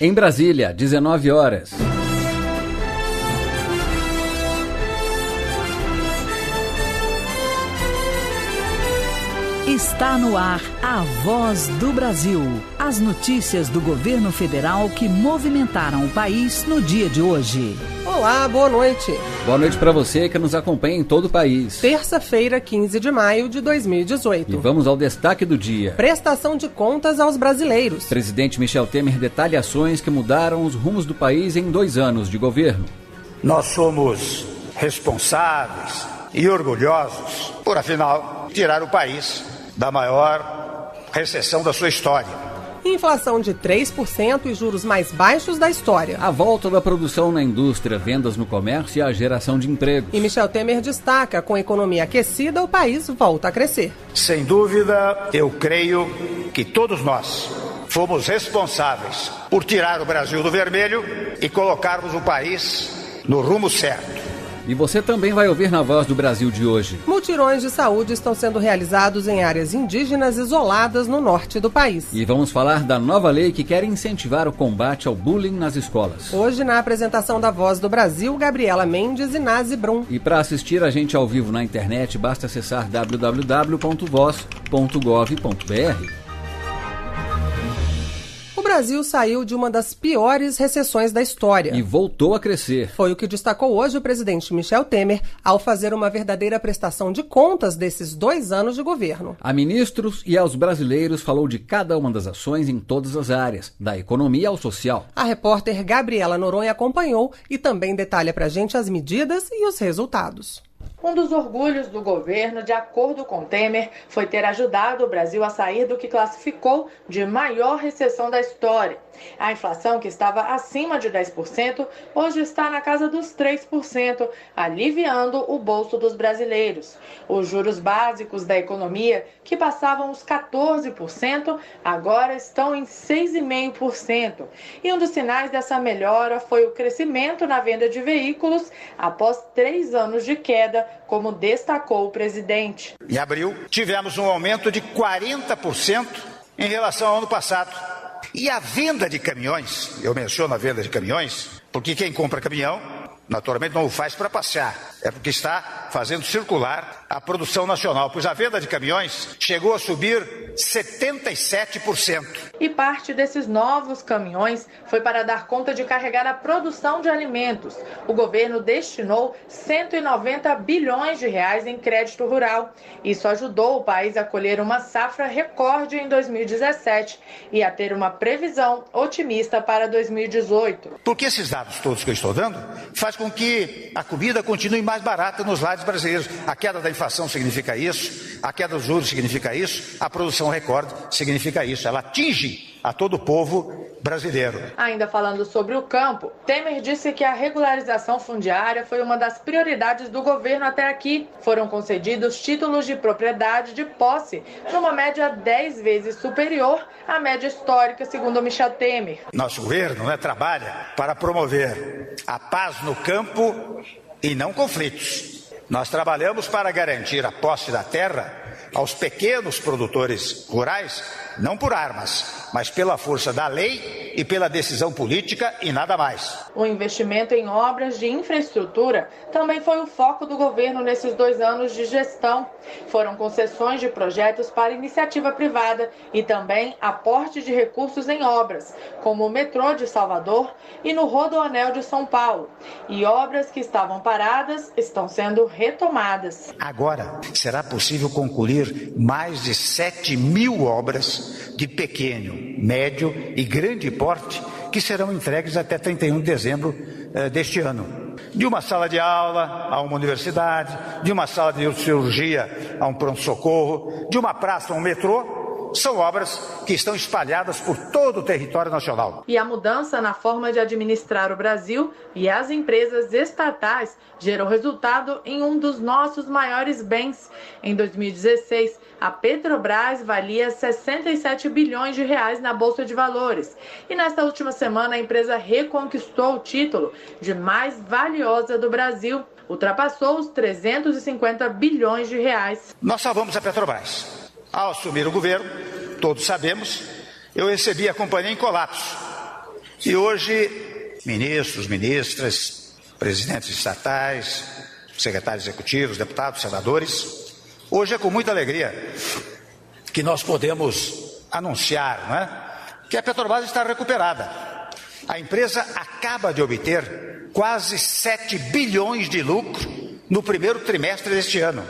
Em Brasília, 19 horas. Está no ar a Voz do Brasil. As notícias do governo federal que movimentaram o país no dia de hoje. Olá, boa noite. Boa noite para você que nos acompanha em todo o país. Terça-feira, 15 de maio de 2018. E vamos ao destaque do dia. Prestação de contas aos brasileiros. Presidente Michel Temer detalha ações que mudaram os rumos do país em 2 anos de governo. Nós somos responsáveis e orgulhosos por, afinal, tirar o país da maior recessão da sua história. Inflação de 3% e juros mais baixos da história. A volta da produção na indústria, vendas no comércio e a geração de empregos. E Michel Temer destaca, com a economia aquecida, o país volta a crescer. Sem dúvida, eu creio que todos nós fomos responsáveis por tirar o Brasil do vermelho e colocarmos o país no rumo certo. E você também vai ouvir na Voz do Brasil de hoje. Mutirões de saúde estão sendo realizados em áreas indígenas isoladas no norte do país. E vamos falar da nova lei que quer incentivar o combate ao bullying nas escolas. Hoje, na apresentação da Voz do Brasil, Gabriela Mendes e Nazi Brum. E para assistir a gente ao vivo na internet, basta acessar www.voz.gov.br. O Brasil saiu de uma das piores recessões da história. E voltou a crescer. Foi o que destacou hoje o presidente Michel Temer ao fazer uma verdadeira prestação de contas desses 2 anos de governo. A ministros e aos brasileiros falou de cada uma das ações em todas as áreas, da economia ao social. A repórter Gabriela Noronha acompanhou e também detalha pra gente as medidas e os resultados. Um dos orgulhos do governo, de acordo com Temer, foi ter ajudado o Brasil a sair do que classificou de maior recessão da história. A inflação, que estava acima de 10%, hoje está na casa dos 3%, aliviando o bolso dos brasileiros. Os juros básicos da economia, que passavam os 14%, agora estão em 6,5%. E um dos sinais dessa melhora foi o crescimento na venda de veículos após 3 anos de queda, como destacou o presidente. Em abril, tivemos um aumento de 40% em relação ao ano passado. E a venda de caminhões, eu menciono a venda de caminhões, porque quem compra caminhão, naturalmente não o faz para passear, é porque está fazendo circular a produção nacional, pois a venda de caminhões chegou a subir 77%. E parte desses novos caminhões foi para dar conta de carregar a produção de alimentos. O governo destinou 190 bilhões de reais em crédito rural. Isso ajudou o país a colher uma safra recorde em 2017 e a ter uma previsão otimista para 2018. Porque esses dados todos que eu estou dando faz com que a comida continue mais barata nos lares brasileiros. A queda da inflação significa isso, a queda dos juros significa isso, a produção recorde significa isso. Ela atinge a todo o povo brasileiro. Ainda falando sobre o campo, Temer disse que a regularização fundiária foi uma das prioridades do governo até aqui. Foram concedidos títulos de propriedade de posse, numa média 10 vezes superior à média histórica, segundo Michel Temer. Nosso governo trabalha para promover a paz no campo e não conflitos. Nós trabalhamos para garantir a posse da terra aos pequenos produtores rurais, não por armas, mas pela força da lei e pela decisão política e nada mais. O investimento em obras de infraestrutura também foi o foco do governo nesses 2 anos de gestão. Foram concessões de projetos para iniciativa privada e também aporte de recursos em obras, como o metrô de Salvador e no Rodoanel de São Paulo. E obras que estavam paradas estão sendo retomadas. Agora será possível concluir mais de 7.000 obras de pequeno, médio e grande porte que serão entregues até 31 de dezembro deste ano. De uma sala de aula a uma universidade, de uma sala de cirurgia a um pronto-socorro, de uma praça a um metrô, são obras que estão espalhadas por todo o território nacional. E a mudança na forma de administrar o Brasil e as empresas estatais gerou resultado em um dos nossos maiores bens. Em 2016, a Petrobras valia 67 bilhões de reais na Bolsa de Valores. E nesta última semana, a empresa reconquistou o título de mais valiosa do Brasil. Ultrapassou os 350 bilhões de reais. Nós salvamos a Petrobras. Ao assumir o governo, todos sabemos, eu recebi a companhia em colapso. E hoje, ministros, ministras, presidentes estatais, secretários executivos, deputados, senadores, hoje é com muita alegria que nós podemos anunciar, não é, que a Petrobras está recuperada. A empresa acaba de obter quase 7 bilhões de lucro no primeiro trimestre deste ano.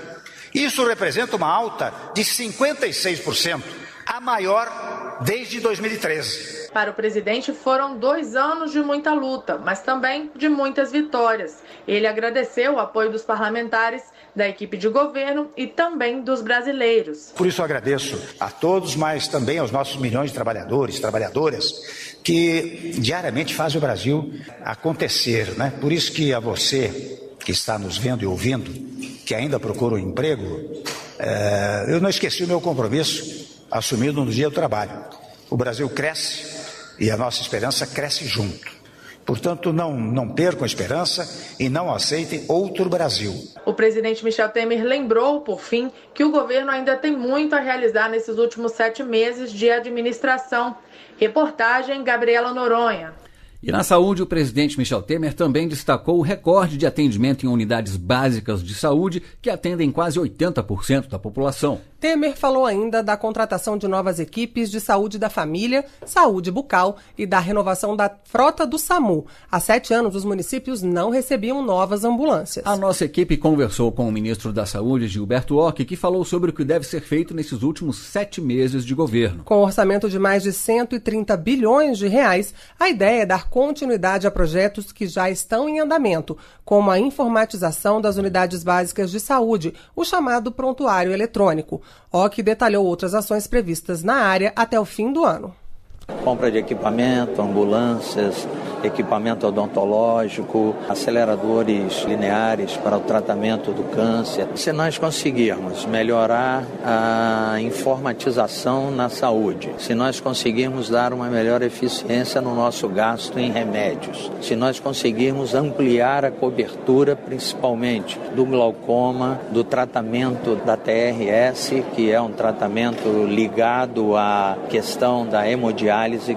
Isso representa uma alta de 56%, a maior desde 2013. Para o presidente foram 2 anos de muita luta, mas também de muitas vitórias. Ele agradeceu o apoio dos parlamentares, da equipe de governo e também dos brasileiros. Por isso eu agradeço a todos, mas também aos nossos milhões de trabalhadores, trabalhadoras, que diariamente fazem o Brasil acontecer, né? Por isso que a você que está nos vendo e ouvindo, que ainda procura um emprego, eu não esqueci o meu compromisso assumido no dia do trabalho. O Brasil cresce e a nossa esperança cresce junto. Portanto, não percam a esperança e não aceitem outro Brasil. O presidente Michel Temer lembrou, por fim, que o governo ainda tem muito a realizar nesses últimos 7 meses de administração. Reportagem Gabriela Noronha. E na saúde, o presidente Michel Temer também destacou o recorde de atendimento em unidades básicas de saúde, que atendem quase 80% da população. Temer falou ainda da contratação de novas equipes de saúde da família, saúde bucal e da renovação da frota do SAMU. Há 7 anos, os municípios não recebiam novas ambulâncias. A nossa equipe conversou com o ministro da Saúde, Gilberto Occhi, que falou sobre o que deve ser feito nesses últimos 7 meses de governo. Com um orçamento de mais de 130 bilhões de reais, a ideia é dar continuidade a projetos que já estão em andamento, como a informatização das unidades básicas de saúde, o chamado prontuário eletrônico. Occhi detalhou outras ações previstas na área até o fim do ano. Compra de equipamento, ambulâncias, equipamento odontológico, aceleradores lineares para o tratamento do câncer. Se nós conseguirmos melhorar a informatização na saúde, se nós conseguirmos dar uma melhor eficiência no nosso gasto em remédios, se nós conseguirmos ampliar a cobertura, principalmente do glaucoma, do tratamento da TRS, que é um tratamento ligado à questão da hemodiálise,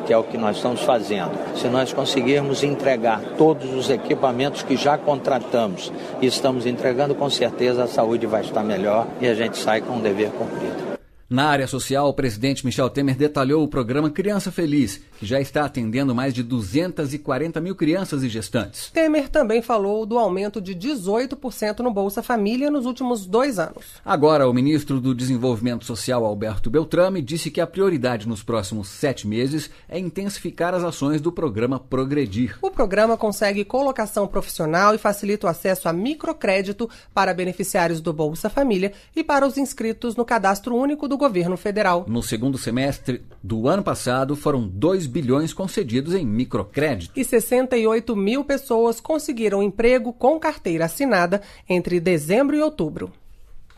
que é o que nós estamos fazendo. Se nós conseguirmos entregar todos os equipamentos que já contratamos e estamos entregando, com certeza a saúde vai estar melhor e a gente sai com o dever cumprido. Na área social, o presidente Michel Temer detalhou o programa Criança Feliz, que já está atendendo mais de 240 mil crianças e gestantes. Temer também falou do aumento de 18% no Bolsa Família nos últimos 2 anos. Agora, o ministro do Desenvolvimento Social, Alberto Beltrame, disse que a prioridade nos próximos 7 meses é intensificar as ações do programa Progredir. O programa consegue colocação profissional e facilita o acesso a microcrédito para beneficiários do Bolsa Família e para os inscritos no Cadastro Único do Governo Federal. No segundo semestre do ano passado, foram 2 bilhões concedidos em microcrédito. E 68 mil pessoas conseguiram emprego com carteira assinada entre dezembro e outubro.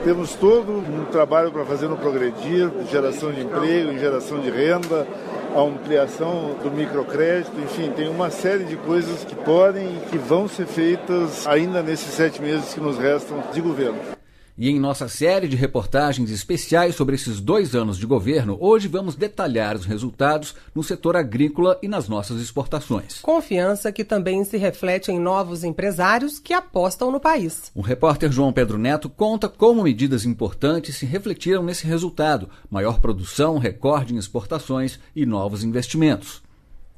Temos todo um trabalho para fazer no Progredir, geração de emprego, geração de renda, a ampliação do microcrédito, enfim, tem uma série de coisas que podem e que vão ser feitas ainda nesses 7 meses que nos restam de governo. E em nossa série de reportagens especiais sobre esses 2 anos de governo, hoje vamos detalhar os resultados no setor agrícola e nas nossas exportações. Confiança que também se reflete em novos empresários que apostam no país. O repórter João Pedro Neto conta como medidas importantes se refletiram nesse resultado: maior produção, recorde em exportações e novos investimentos.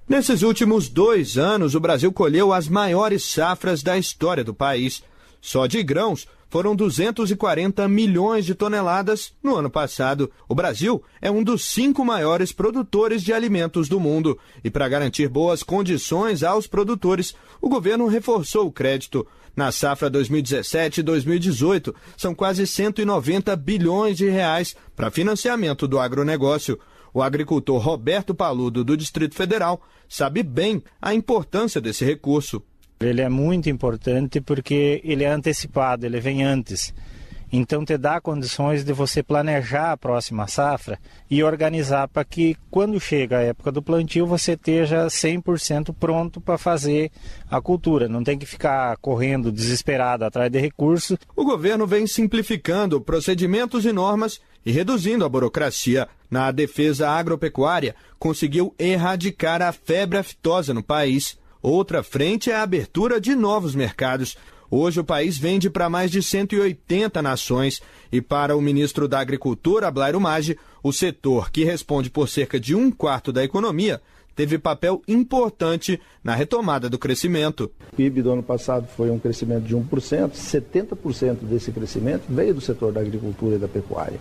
Nesses últimos 2 anos, o Brasil colheu as maiores safras da história do país. Só de grãos, foram 240 milhões de toneladas no ano passado. O Brasil é um dos 5 maiores produtores de alimentos do mundo. E para garantir boas condições aos produtores, o governo reforçou o crédito. Na safra 2017 e 2018, são quase 190 bilhões de reais para financiamento do agronegócio. O agricultor Roberto Paludo, do Distrito Federal, sabe bem a importância desse recurso. Ele é muito importante porque ele é antecipado, ele vem antes. Então te dá condições de você planejar a próxima safra e organizar para que quando chega a época do plantio você esteja 100% pronto para fazer a cultura. Não tem que ficar correndo desesperado atrás de recursos. O governo vem simplificando procedimentos e normas e reduzindo a burocracia. Na defesa agropecuária, conseguiu erradicar a febre aftosa no país. Outra frente é a abertura de novos mercados. Hoje o país vende para mais de 180 nações e para o ministro da Agricultura, Blairo Maggi, o setor, que responde por cerca de 1/4 da economia, teve papel importante na retomada do crescimento. O PIB do ano passado foi um crescimento de 1%, 70% desse crescimento veio do setor da agricultura e da pecuária.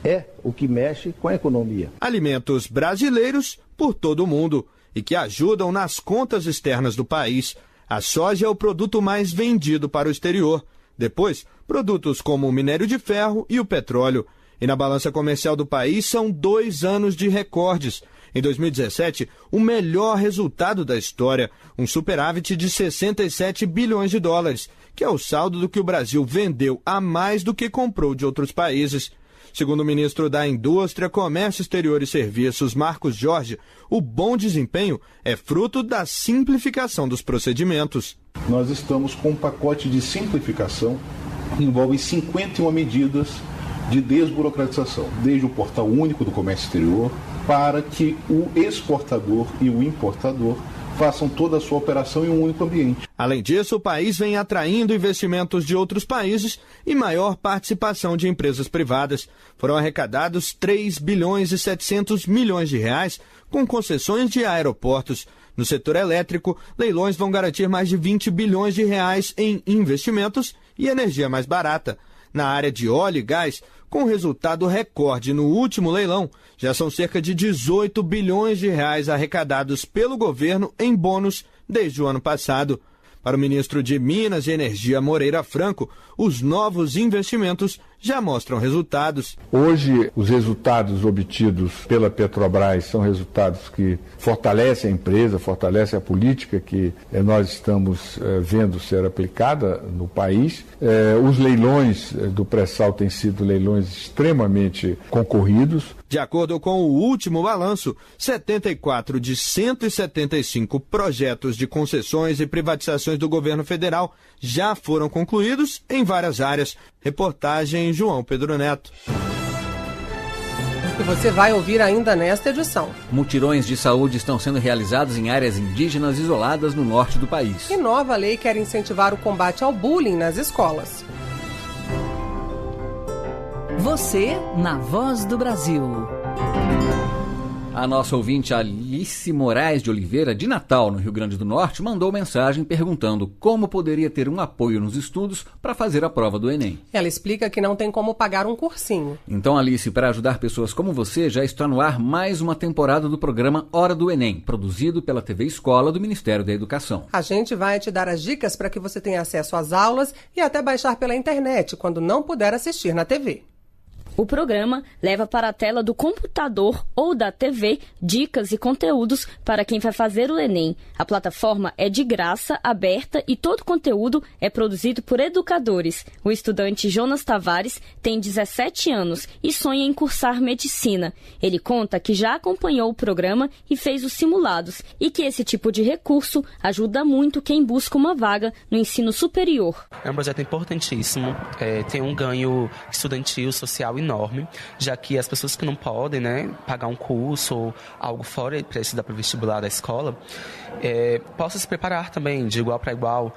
É o que mexe com a economia. Alimentos brasileiros por todo o mundo e que ajudam nas contas externas do país. A soja é o produto mais vendido para o exterior. Depois, produtos como o minério de ferro e o petróleo. E na balança comercial do país são 2 anos de recordes. Em 2017, o melhor resultado da história, um superávit de 67 bilhões de dólares, que é o saldo do que o Brasil vendeu a mais do que comprou de outros países. Segundo o ministro da Indústria, Comércio Exterior e Serviços, Marcos Jorge, o bom desempenho é fruto da simplificação dos procedimentos. Nós estamos com um pacote de simplificação que envolve 51 medidas de desburocratização, desde o portal único do comércio exterior, para que o exportador e o importador façam toda a sua operação em um único ambiente. Além disso, o país vem atraindo investimentos de outros países e maior participação de empresas privadas. Foram arrecadados 3 bilhões e 700 milhões de reais com concessões de aeroportos. No setor elétrico, leilões vão garantir mais de 20 bilhões de reais em investimentos e energia mais barata. Na área de óleo e gás, com resultado recorde no último leilão, já são cerca de 18 bilhões de reais arrecadados pelo governo em bônus desde o ano passado. Para o ministro de Minas e Energia, Moreira Franco, os novos investimentos já mostram resultados. Hoje, os resultados obtidos pela Petrobras são resultados que fortalecem a empresa, fortalecem a política que nós estamos vendo ser aplicada no país. Os leilões do pré-sal têm sido leilões extremamente concorridos. De acordo com o último balanço, 74 de 175 projetos de concessões e privatizações do governo federal já foram concluídos em várias áreas. Reportagem João Pedro Neto. E você vai ouvir ainda nesta edição. Mutirões de saúde estão sendo realizados em áreas indígenas isoladas no norte do país. E nova lei quer incentivar o combate ao bullying nas escolas. Você na Voz do Brasil. A nossa ouvinte Alice Moraes de Oliveira, de Natal, no Rio Grande do Norte, mandou mensagem perguntando como poderia ter um apoio nos estudos para fazer a prova do Enem. Ela explica que não tem como pagar um cursinho. Então, Alice, para ajudar pessoas como você, já está no ar mais uma temporada do programa Hora do Enem, produzido pela TV Escola do Ministério da Educação. A gente vai te dar as dicas para que você tenha acesso às aulas e até baixar pela internet, quando não puder assistir na TV. O programa leva para a tela do computador ou da TV dicas e conteúdos para quem vai fazer o Enem. A plataforma é de graça, aberta e todo o conteúdo é produzido por educadores. O estudante Jonas Tavares tem 17 anos e sonha em cursar medicina. Ele conta que já acompanhou o programa e fez os simulados e que esse tipo de recurso ajuda muito quem busca uma vaga no ensino superior. É um projeto importantíssimo, tem um ganho estudantil, social enorme, já que as pessoas que não podem, pagar um curso ou algo fora para estudar para o vestibular da escola, possam se preparar também de igual para igual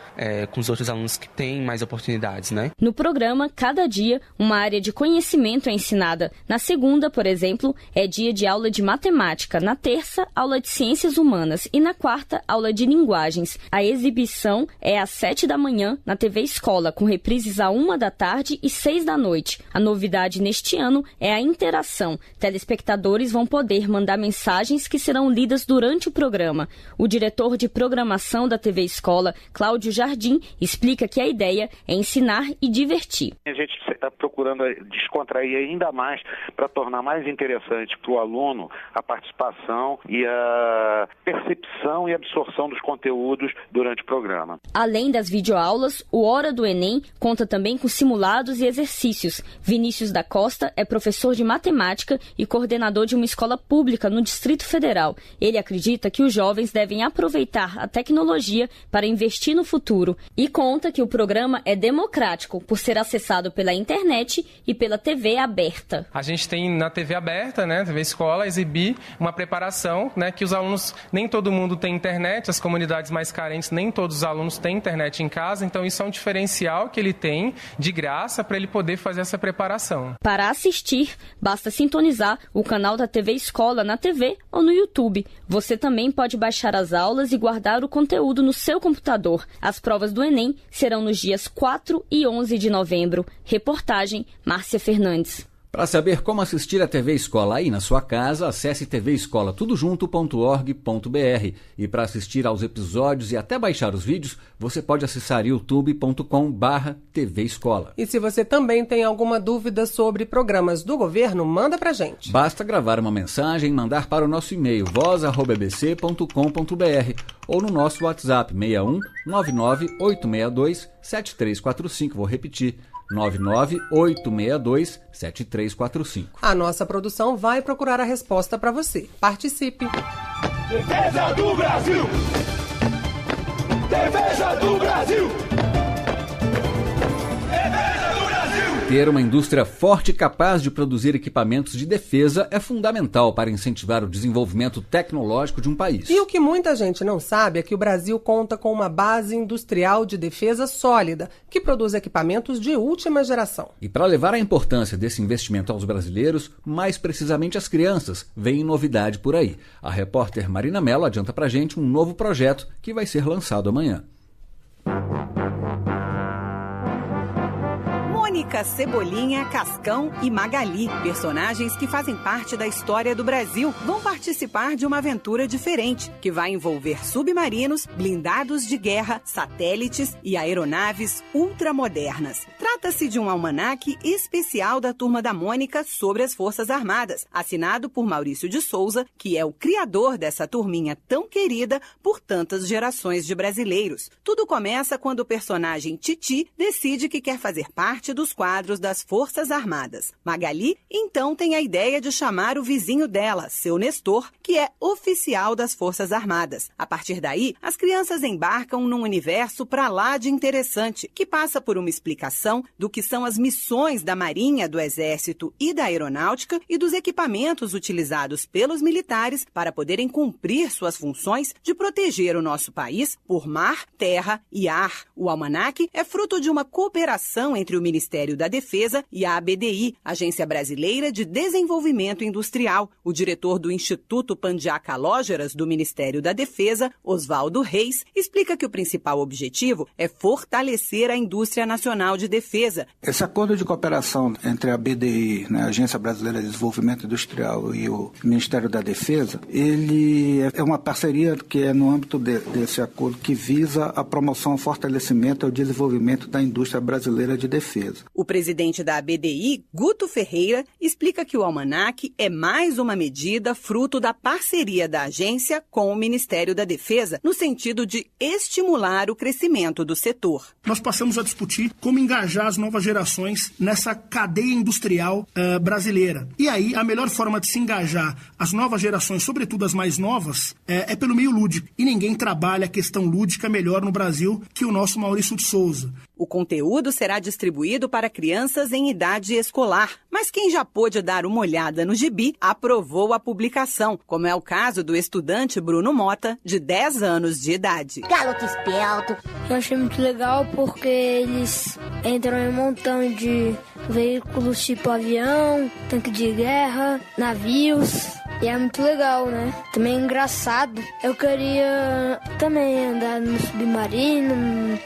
com os outros alunos que têm mais oportunidades, No programa, cada dia, uma área de conhecimento é ensinada. Na segunda, por exemplo, é dia de aula de matemática. Na terça, aula de ciências humanas. E na quarta, aula de linguagens. A exibição é às 7 da manhã na TV Escola, com reprises à 1 da tarde e 6 da noite. A novidade neste ano é a interação. Telespectadores vão poder mandar mensagens que serão lidas durante o programa. O diretor de programação da TV Escola, Cláudio Jardim, explica que a ideia é ensinar e divertir. A gente está procurando descontrair ainda mais para tornar mais interessante para o aluno a participação e a percepção e absorção dos conteúdos durante o programa. Além das videoaulas, o Hora do Enem conta também com simulados e exercícios. Vinícius da Costa Costa é professor de matemática e coordenador de uma escola pública no Distrito Federal. Ele acredita que os jovens devem aproveitar a tecnologia para investir no futuro e conta que o programa é democrático por ser acessado pela internet e pela TV aberta. A gente tem na TV aberta, né, TV Escola, exibir uma preparação, né, que os alunos, nem todo mundo tem internet, as comunidades mais carentes, nem todos os alunos têm internet em casa, então isso é um diferencial que ele tem de graça para ele poder fazer essa preparação. Para assistir, basta sintonizar o canal da TV Escola na TV ou no YouTube. Você também pode baixar as aulas e guardar o conteúdo no seu computador. As provas do Enem serão nos dias 4 e 11 de novembro. Reportagem Márcia Fernandes. Para saber como assistir a TV Escola aí na sua casa, acesse tvescolatudojunto.org.br. E para assistir aos episódios e até baixar os vídeos, você pode acessar youtube.com/TV Escola. E se você também tem alguma dúvida sobre programas do governo, manda pra gente. Basta gravar uma mensagem e mandar para o nosso e-mail voz@bbc.com.br ou no nosso WhatsApp 61 99 862 7345. Vou repetir. 99862-7345. A nossa produção vai procurar a resposta para você. Participe! Defesa do Brasil! Defesa do Brasil! Ter uma indústria forte e capaz de produzir equipamentos de defesa é fundamental para incentivar o desenvolvimento tecnológico de um país. E o que muita gente não sabe é que o Brasil conta com uma base industrial de defesa sólida, que produz equipamentos de última geração. E para levar a importância desse investimento aos brasileiros, mais precisamente às crianças, vem novidade por aí. A repórter Marina Mello adianta pra gente um novo projeto que vai ser lançado amanhã. Mônica, Cebolinha, Cascão e Magali, personagens que fazem parte da história do Brasil, vão participar de uma aventura diferente, que vai envolver submarinos, blindados de guerra, satélites e aeronaves ultramodernas. Trata-se de um almanaque especial da Turma da Mônica sobre as Forças Armadas, assinado por Maurício de Souza, que é o criador dessa turminha tão querida por tantas gerações de brasileiros. Tudo começa quando o personagem Titi decide que quer fazer parte dos quadros das Forças Armadas. Magali, então, tem a ideia de chamar o vizinho dela, seu Nestor, que é oficial das Forças Armadas. A partir daí, as crianças embarcam num universo pra lá de interessante, que passa por uma explicação do que são as missões da Marinha, do Exército e da Aeronáutica e dos equipamentos utilizados pelos militares para poderem cumprir suas funções de proteger o nosso país por mar, terra e ar. O almanaque é fruto de uma cooperação entre o Ministério da Defesa e a ABDI, Agência Brasileira de Desenvolvimento Industrial. O diretor do Instituto Pandiá Calógeras do Ministério da Defesa, Oswaldo Reis, explica que o principal objetivo é fortalecer a indústria nacional de defesa. Esse acordo de cooperação entre a ABDI, né, a Agência Brasileira de Desenvolvimento Industrial, e o Ministério da Defesa, ele é uma parceria que é no âmbito desse acordo que visa a promoção, o fortalecimento e o desenvolvimento da indústria brasileira de defesa. O presidente da ABDI, Guto Ferreira, explica que o almanaque é mais uma medida fruto da parceria da agência com o Ministério da Defesa, no sentido de estimular o crescimento do setor. Nós passamos a discutir como engajar as novas gerações nessa cadeia industrial brasileira. E aí, a melhor forma de se engajar as novas gerações, sobretudo as mais novas, é pelo meio lúdico. E ninguém trabalha a questão lúdica melhor no Brasil que o nosso Maurício de Souza. O conteúdo será distribuído para crianças em idade escolar, mas quem já pôde dar uma olhada no gibi aprovou a publicação, como é o caso do estudante Bruno Mota, de 10 anos de idade. Garoto espelto. Eu achei muito legal porque eles entram em um montão de veículos tipo avião, tanque de guerra, navios. E é muito legal, né? Também é engraçado. Eu queria também andar no submarino,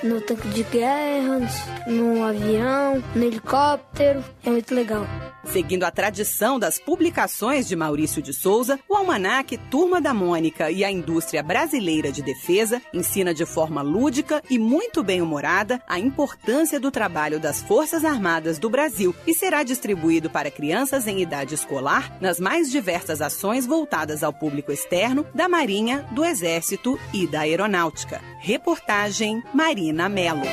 no tanque de guerra, no avião, no helicóptero. É muito legal. Seguindo a tradição das publicações de Maurício de Souza, o almanaque Turma da Mônica e a Indústria Brasileira de Defesa ensina de forma lúdica e muito bem-humorada a importância do trabalho das Forças Armadas do Brasil e será distribuído para crianças em idade escolar nas mais diversas ações voltadas ao público externo da Marinha, do Exército e da Aeronáutica. Reportagem Marina Mello.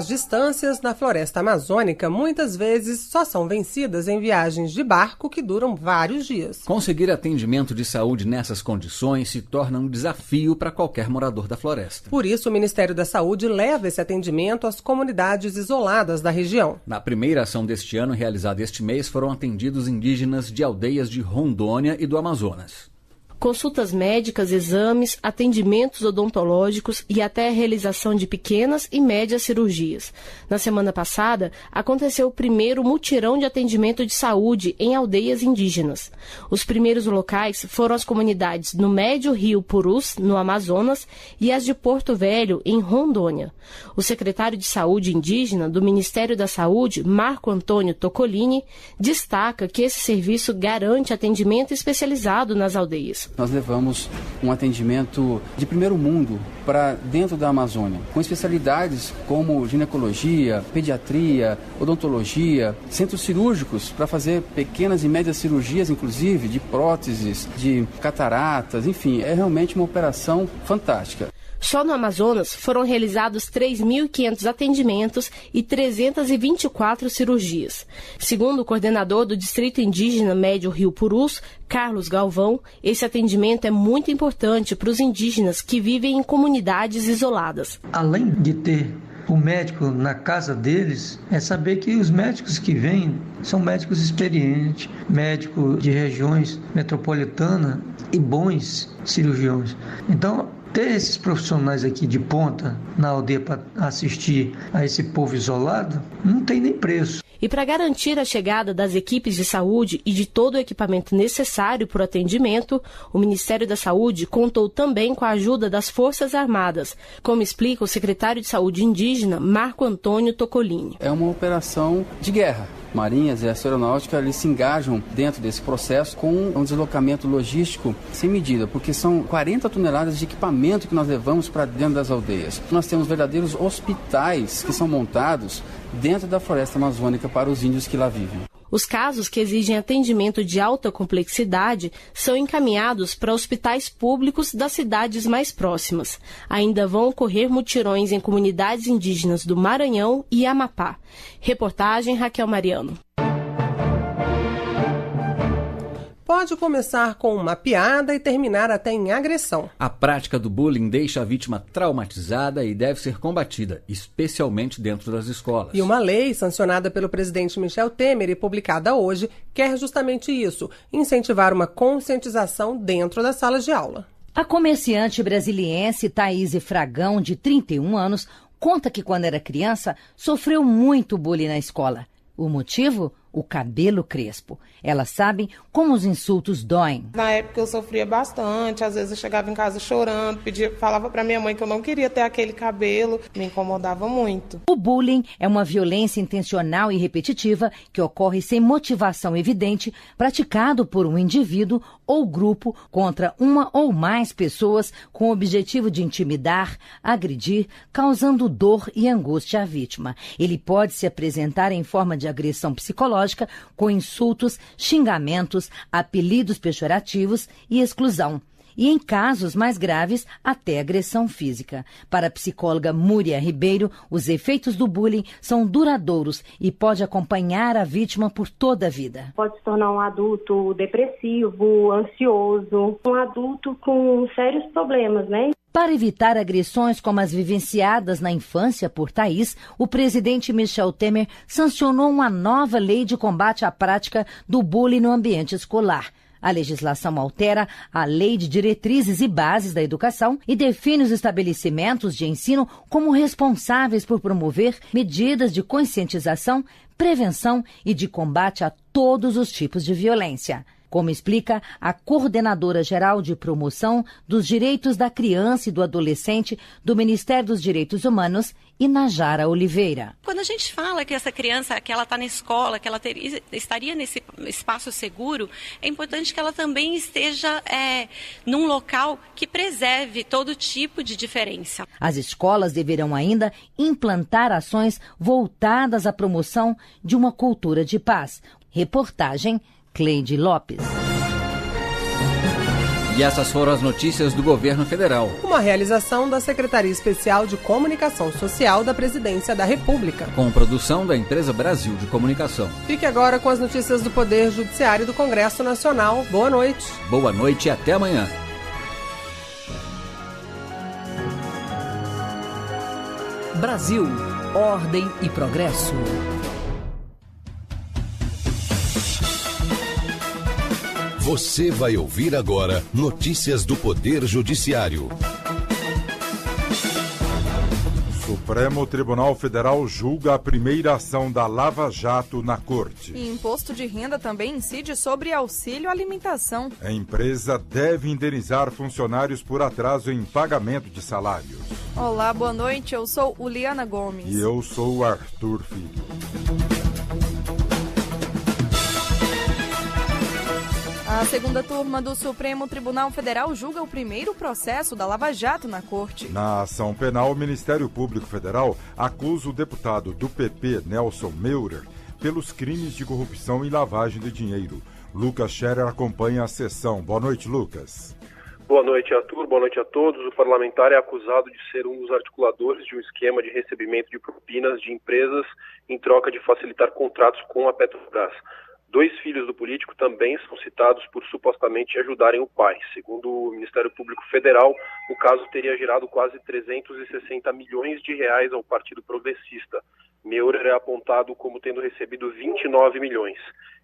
As distâncias na floresta amazônica muitas vezes só são vencidas em viagens de barco que duram vários dias. Conseguir atendimento de saúde nessas condições se torna um desafio para qualquer morador da floresta. Por isso, o Ministério da Saúde leva esse atendimento às comunidades isoladas da região. Na primeira ação deste ano, realizada este mês, foram atendidos indígenas de aldeias de Rondônia e do Amazonas. Consultas médicas, exames, atendimentos odontológicos e até a realização de pequenas e médias cirurgias. Na semana passada, aconteceu o primeiro mutirão de atendimento de saúde em aldeias indígenas. Os primeiros locais foram as comunidades no Médio Rio Purus, no Amazonas, e as de Porto Velho, em Rondônia. O secretário de Saúde indígena do Ministério da Saúde, Marco Antônio Toccolini, destaca que esse serviço garante atendimento especializado nas aldeias. Nós levamos um atendimento de primeiro mundo para dentro da Amazônia, com especialidades como ginecologia, pediatria, odontologia, centros cirúrgicos para fazer pequenas e médias cirurgias, inclusive de próteses, de cataratas, enfim, é realmente uma operação fantástica. Só no Amazonas foram realizados 3.500 atendimentos e 324 cirurgias. Segundo o coordenador do Distrito Indígena Médio Rio Purus, Carlos Galvão, esse atendimento é muito importante para os indígenas que vivem em comunidades isoladas. Além de ter o médico na casa deles, é saber que os médicos que vêm são médicos experientes, médicos de regiões metropolitanas e bons cirurgiões. Então, ter esses profissionais aqui de ponta na aldeia para assistir a esse povo isolado não tem nem preço. E para garantir a chegada das equipes de saúde e de todo o equipamento necessário para o atendimento, o Ministério da Saúde contou também com a ajuda das Forças Armadas, como explica o secretário de Saúde indígena, Marco Antônio Toccolini. É uma operação de guerra. Marinha, Exército, Aeronáutica, eles se engajam dentro desse processo com um deslocamento logístico sem medida, porque são 40 toneladas de equipamento que nós levamos para dentro das aldeias. Nós temos verdadeiros hospitais que são montados dentro da floresta amazônica para os índios que lá vivem. Os casos que exigem atendimento de alta complexidade são encaminhados para hospitais públicos das cidades mais próximas. Ainda vão ocorrer mutirões em comunidades indígenas do Maranhão e Amapá. Reportagem Raquel Mariano. Pode começar com uma piada e terminar até em agressão. A prática do bullying deixa a vítima traumatizada e deve ser combatida, especialmente dentro das escolas. E uma lei sancionada pelo presidente Michel Temer e publicada hoje quer justamente isso, incentivar uma conscientização dentro das salas de aula. A comerciante brasiliense Thaís Fragão, de 31 anos, conta que quando era criança sofreu muito bullying na escola. O motivo? O cabelo crespo. Elas sabem como os insultos doem. Na época eu sofria bastante, às vezes eu chegava em casa chorando, falava para minha mãe que eu não queria ter aquele cabelo, me incomodava muito. O bullying é uma violência intencional e repetitiva que ocorre sem motivação evidente, praticado por um indivíduo ou grupo contra uma ou mais pessoas com o objetivo de intimidar, agredir, causando dor e angústia à vítima. Ele pode se apresentar em forma de agressão psicológica, com insultos, xingamentos, apelidos pejorativos e exclusão. E, em casos mais graves, até agressão física. Para a psicóloga Múria Ribeiro, os efeitos do bullying são duradouros e pode acompanhar a vítima por toda a vida. Pode se tornar um adulto depressivo, ansioso, um adulto com sérios problemas, né? Para evitar agressões como as vivenciadas na infância por Thaís, o presidente Michel Temer sancionou uma nova lei de combate à prática do bullying no ambiente escolar. A legislação altera a Lei de Diretrizes e Bases da Educação e define os estabelecimentos de ensino como responsáveis por promover medidas de conscientização, prevenção e de combate a todos os tipos de violência. Como explica a coordenadora-geral de promoção dos direitos da criança e do adolescente do Ministério dos Direitos Humanos, Inajara Oliveira. Quando a gente fala que essa criança, que ela está na escola, que ela estaria nesse espaço seguro, é importante que ela também esteja num local que preserve todo tipo de diferença. As escolas deverão ainda implantar ações voltadas à promoção de uma cultura de paz. Reportagem Cleide Lopes. E essas foram as notícias do Governo Federal. Uma realização da Secretaria Especial de Comunicação Social da Presidência da República. Com produção da Empresa Brasil de Comunicação. Fique agora com as notícias do Poder Judiciário do Congresso Nacional. Boa noite. Boa noite e até amanhã. Brasil, ordem e progresso. Você vai ouvir agora notícias do Poder Judiciário. Supremo Tribunal Federal julga a primeira ação da Lava Jato na Corte. E imposto de renda também incide sobre auxílio alimentação. A empresa deve indenizar funcionários por atraso em pagamento de salários. Olá, boa noite. Eu sou Uliana Gomes. E eu sou o Arthur Filho. A segunda turma do Supremo Tribunal Federal julga o primeiro processo da Lava Jato na Corte. Na ação penal, o Ministério Público Federal acusa o deputado do PP, Nelson Meurer, pelos crimes de corrupção e lavagem de dinheiro. Lucas Scherer acompanha a sessão. Boa noite, Lucas. Boa noite, Arthur. Boa noite a todos. O parlamentar é acusado de ser um dos articuladores de um esquema de recebimento de propinas de empresas em troca de facilitar contratos com a Petrobras. 2 filhos do político também são citados por supostamente ajudarem o pai. Segundo o Ministério Público Federal, o caso teria gerado quase 360 milhões de reais ao Partido Progressista. Meurer é apontado como tendo recebido 29 milhões.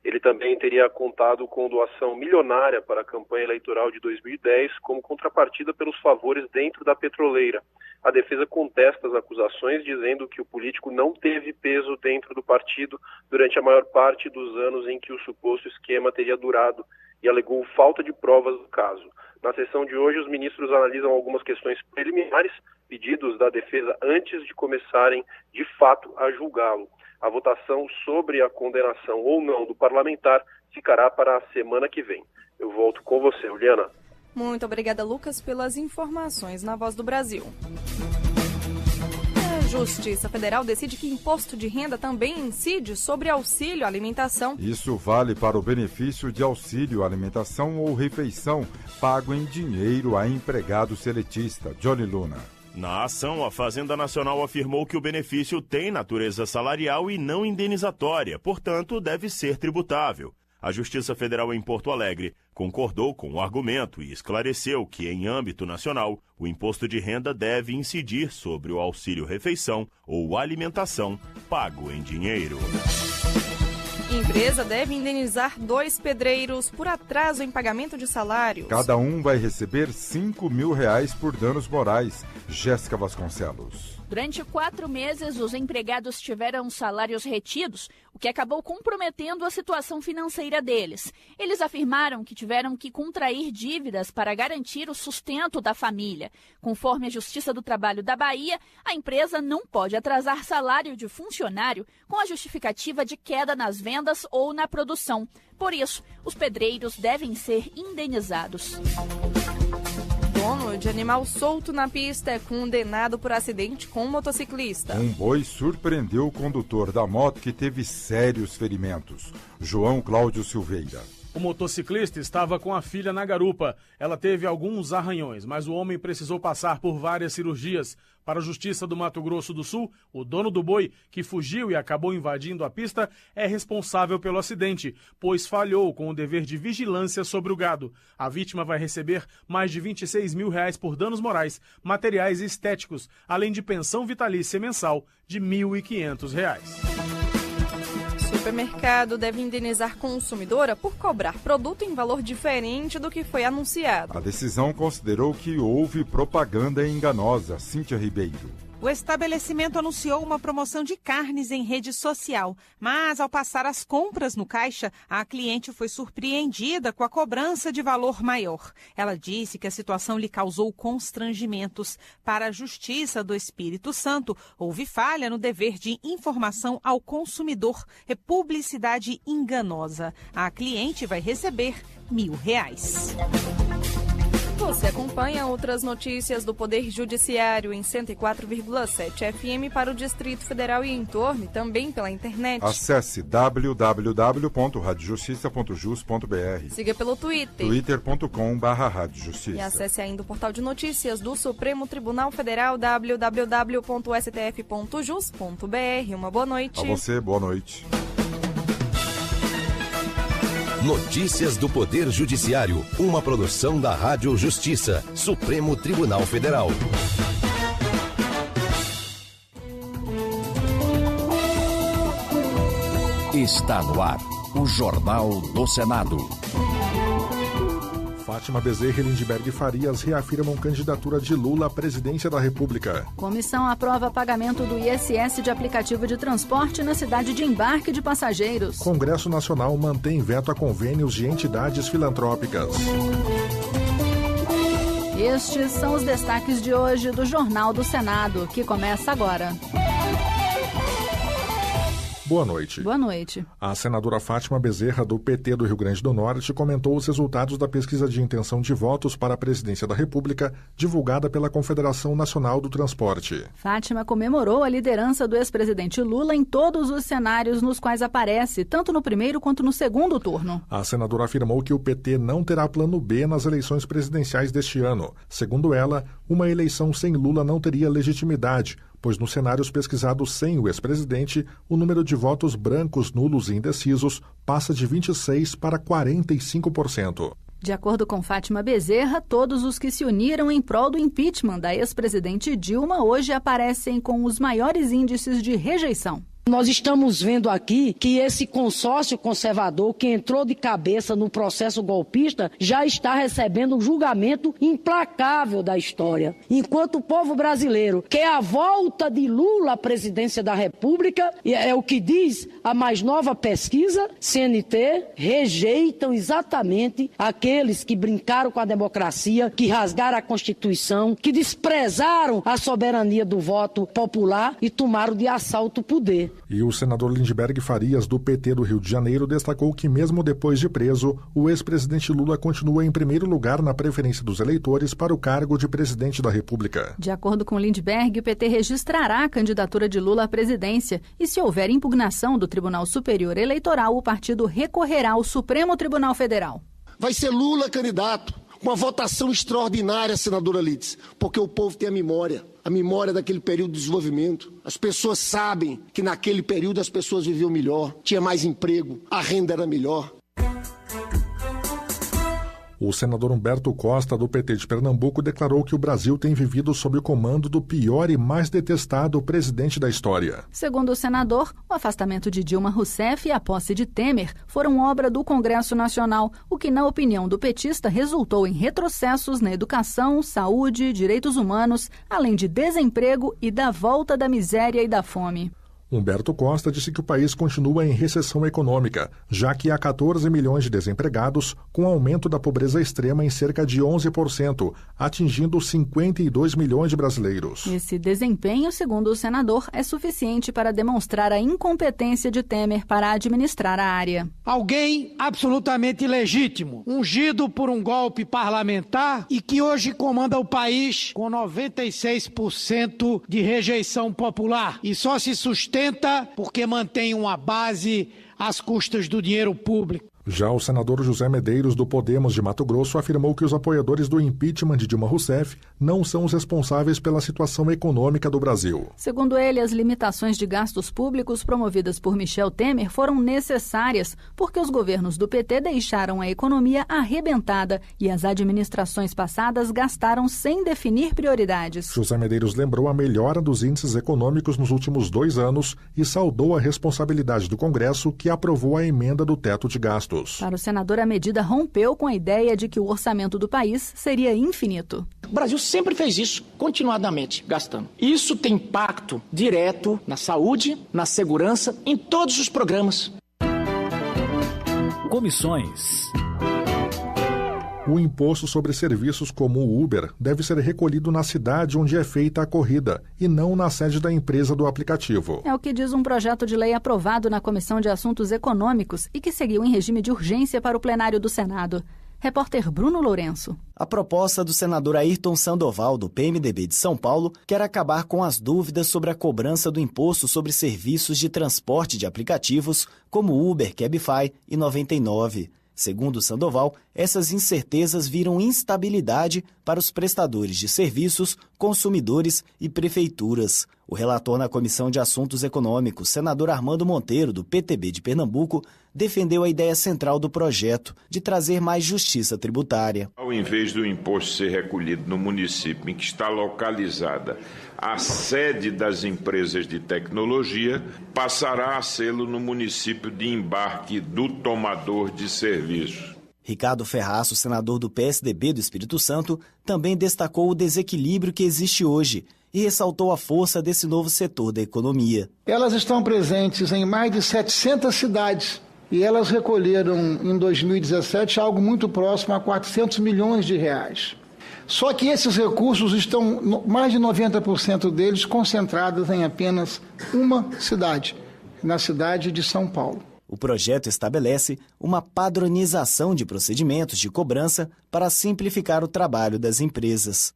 Ele também teria contado com doação milionária para a campanha eleitoral de 2010 como contrapartida pelos favores dentro da petroleira. A defesa contesta as acusações, dizendo que o político não teve peso dentro do partido durante a maior parte dos anos em que o suposto esquema teria durado e alegou falta de provas do caso. Na sessão de hoje, os ministros analisam algumas questões preliminares, pedidos da defesa antes de começarem, de fato, a julgá-lo. A votação sobre a condenação ou não do parlamentar ficará para a semana que vem. Eu volto com você, Juliana. Muito obrigada, Lucas, pelas informações na Voz do Brasil. A Justiça Federal decide que imposto de renda também incide sobre auxílio alimentação. Isso vale para o benefício de auxílio alimentação ou refeição pago em dinheiro a empregado seletista. Johnny Luna. Na ação, a Fazenda Nacional afirmou que o benefício tem natureza salarial e não indenizatória, portanto, deve ser tributável. A Justiça Federal em Porto Alegre concordou com o argumento e esclareceu que, em âmbito nacional, o imposto de renda deve incidir sobre o auxílio-refeição ou alimentação pago em dinheiro. Empresa deve indenizar 2 pedreiros por atraso em pagamento de salários. Cada um vai receber R$5.000 por danos morais. Jéssica Vasconcelos. Durante 4 meses, os empregados tiveram salários retidos, o que acabou comprometendo a situação financeira deles. Eles afirmaram que tiveram que contrair dívidas para garantir o sustento da família. Conforme a Justiça do Trabalho da Bahia, a empresa não pode atrasar salário de funcionário com a justificativa de queda nas vendas ou na produção. Por isso, os pedreiros devem ser indenizados. Dono de animal solto na pista é condenado por acidente com um motociclista. Um boi surpreendeu o condutor da moto que teve sérios ferimentos. João Cláudio Silveira. O motociclista estava com a filha na garupa. Ela teve alguns arranhões, mas o homem precisou passar por várias cirurgias. Para a Justiça do Mato Grosso do Sul, o dono do boi, que fugiu e acabou invadindo a pista, é responsável pelo acidente, pois falhou com o dever de vigilância sobre o gado. A vítima vai receber mais de R$26.000 por danos morais, materiais e estéticos, além de pensão vitalícia mensal de R$1.500. Supermercado deve indenizar consumidora por cobrar produto em valor diferente do que foi anunciado. A decisão considerou que houve propaganda enganosa. Cíntia Ribeiro. O estabelecimento anunciou uma promoção de carnes em rede social, mas ao passar as compras no caixa, a cliente foi surpreendida com a cobrança de valor maior. Ela disse que a situação lhe causou constrangimentos. Para a Justiça do Espírito Santo, houve falha no dever de informação ao consumidor e publicidade enganosa. A cliente vai receber R$1.000. Você acompanha outras notícias do Poder Judiciário em 104,7 FM para o Distrito Federal e em torno, e também pela internet. Acesse www.radiojustiça.jus.br. Siga pelo Twitter. twitter.com/radiojustiça. E acesse ainda o portal de notícias do Supremo Tribunal Federal, www.stf.jus.br. Uma boa noite. A você, boa noite. Notícias do Poder Judiciário, uma produção da Rádio Justiça, Supremo Tribunal Federal. Está no ar, o Jornal do Senado. Fátima Bezerra e Lindbergh Farias reafirmam candidatura de Lula à presidência da República. Comissão aprova pagamento do ISS de aplicativo de transporte na cidade de embarque de passageiros. Congresso Nacional mantém veto a convênios de entidades filantrópicas. Estes são os destaques de hoje do Jornal do Senado, que começa agora. Boa noite. Boa noite. A senadora Fátima Bezerra, do PT do Rio Grande do Norte, comentou os resultados da pesquisa de intenção de votos para a presidência da República, divulgada pela Confederação Nacional do Transporte. Fátima comemorou a liderança do ex-presidente Lula em todos os cenários nos quais aparece, tanto no primeiro quanto no segundo turno. A senadora afirmou que o PT não terá plano B nas eleições presidenciais deste ano. Segundo ela, uma eleição sem Lula não teria legitimidade, pois nos cenários pesquisados sem o ex-presidente, o número de votos brancos, nulos e indecisos passa de 26% para 45%. De acordo com Fátima Bezerra, todos os que se uniram em prol do impeachment da ex-presidente Dilma hoje aparecem com os maiores índices de rejeição. Nós estamos vendo aqui que esse consórcio conservador que entrou de cabeça no processo golpista já está recebendo um julgamento implacável da história. Enquanto o povo brasileiro quer a volta de Lula à presidência da República, e é o que diz a mais nova pesquisa, CNT, rejeitam exatamente aqueles que brincaram com a democracia, que rasgaram a Constituição, que desprezaram a soberania do voto popular e tomaram de assalto o poder. E o senador Lindbergh Farias, do PT do Rio de Janeiro, destacou que mesmo depois de preso, o ex-presidente Lula continua em primeiro lugar na preferência dos eleitores para o cargo de presidente da República. De acordo com Lindbergh, o PT registrará a candidatura de Lula à presidência e, se houver impugnação do Tribunal Superior Eleitoral, o partido recorrerá ao Supremo Tribunal Federal. Vai ser Lula candidato, com uma votação extraordinária, senadora Lides, porque o povo tem a memória daquele período de desenvolvimento. As pessoas sabem que naquele período as pessoas viviam melhor, tinha mais emprego, a renda era melhor. O senador Humberto Costa, do PT de Pernambuco, declarou que o Brasil tem vivido sob o comando do pior e mais detestado presidente da história. Segundo o senador, o afastamento de Dilma Rousseff e a posse de Temer foram obra do Congresso Nacional, o que, na opinião do petista, resultou em retrocessos na educação, saúde, direitos humanos, além de desemprego e da volta da miséria e da fome. Humberto Costa disse que o país continua em recessão econômica, já que há 14 milhões de desempregados, com aumento da pobreza extrema em cerca de 11%, atingindo 52 milhões de brasileiros. Esse desempenho, segundo o senador, é suficiente para demonstrar a incompetência de Temer para administrar a área. Alguém absolutamente ilegítimo, ungido por um golpe parlamentar e que hoje comanda o país com 96% de rejeição popular e só se sustenta porque mantém uma base às custas do dinheiro público. Já o senador José Medeiros, do Podemos de Mato Grosso, afirmou que os apoiadores do impeachment de Dilma Rousseff não são os responsáveis pela situação econômica do Brasil. Segundo ele, as limitações de gastos públicos promovidas por Michel Temer foram necessárias porque os governos do PT deixaram a economia arrebentada e as administrações passadas gastaram sem definir prioridades. José Medeiros lembrou a melhora dos índices econômicos nos últimos 2 anos e saudou a responsabilidade do Congresso, que aprovou a emenda do teto de gastos. Para o senador, a medida rompeu com a ideia de que o orçamento do país seria infinito. O Brasil sempre fez isso, continuadamente, gastando. Isso tem impacto direto na saúde, na segurança, em todos os programas. Comissões. O imposto sobre serviços como o Uber deve ser recolhido na cidade onde é feita a corrida e não na sede da empresa do aplicativo. É o que diz um projeto de lei aprovado na Comissão de Assuntos Econômicos e que seguiu em regime de urgência para o plenário do Senado. Repórter Bruno Lourenço. A proposta do senador Ayrton Sandoval, do PMDB de São Paulo, quer acabar com as dúvidas sobre a cobrança do imposto sobre serviços de transporte de aplicativos como Uber, Cabify e 99. Segundo Sandoval, essas incertezas viram instabilidade para os prestadores de serviços, consumidores e prefeituras. O relator na Comissão de Assuntos Econômicos, senador Armando Monteiro, do PTB de Pernambuco, defendeu a ideia central do projeto de trazer mais justiça tributária. Ao invés do imposto ser recolhido no município em que está localizada a sede das empresas de tecnologia, passará a sê-lo no município de embarque do tomador de serviço. Ricardo Ferraço, senador do PSDB do Espírito Santo, também destacou o desequilíbrio que existe hoje e ressaltou a força desse novo setor da economia. Elas estão presentes em mais de 700 cidades e elas recolheram em 2017 algo muito próximo a 400 milhões de reais. Só que esses recursos estão, mais de 90% deles, concentrados em apenas uma cidade, na cidade de São Paulo. O projeto estabelece uma padronização de procedimentos de cobrança para simplificar o trabalho das empresas.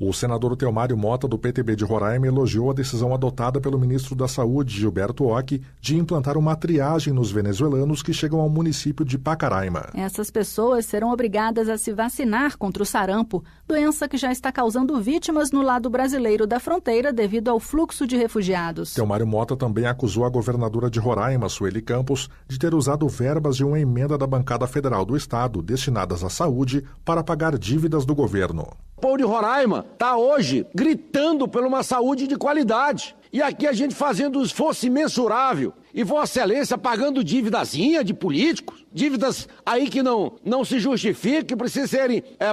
O senador Teomário Mota, do PTB de Roraima, elogiou a decisão adotada pelo ministro da Saúde, Gilberto Ock, de implantar uma triagem nos venezuelanos que chegam ao município de Pacaraima. Essas pessoas serão obrigadas a se vacinar contra o sarampo, doença que já está causando vítimas no lado brasileiro da fronteira devido ao fluxo de refugiados. Teomário Mota também acusou a governadora de Roraima, Sueli Campos, de ter usado verbas de uma emenda da bancada federal do estado destinadas à saúde para pagar dívidas do governo. O povo de Roraima está hoje gritando por uma saúde de qualidade. E aqui a gente fazendo um esforço imensurável. E Vossa Excelência pagando dívidazinha de políticos, dívidas aí que não se justificam, que precisam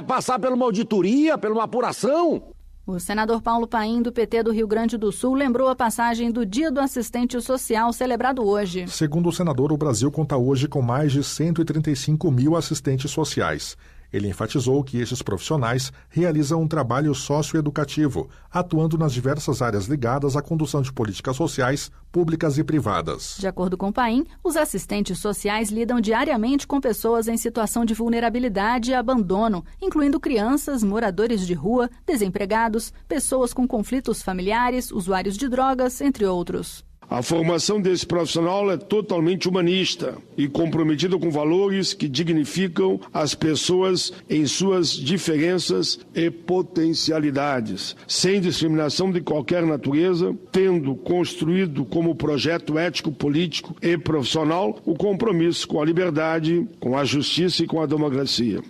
passar por uma auditoria, por uma apuração. O senador Paulo Paim, do PT do Rio Grande do Sul, lembrou a passagem do Dia do Assistente Social, celebrado hoje. Segundo o senador, o Brasil conta hoje com mais de 135 mil assistentes sociais. Ele enfatizou que estes profissionais realizam um trabalho socioeducativo, atuando nas diversas áreas ligadas à condução de políticas sociais, públicas e privadas. De acordo com Paim, os assistentes sociais lidam diariamente com pessoas em situação de vulnerabilidade e abandono, incluindo crianças, moradores de rua, desempregados, pessoas com conflitos familiares, usuários de drogas, entre outros. A formação desse profissional é totalmente humanista e comprometida com valores que dignificam as pessoas em suas diferenças e potencialidades, sem discriminação de qualquer natureza, tendo construído como projeto ético, político e profissional o compromisso com a liberdade, com a justiça e com a democracia.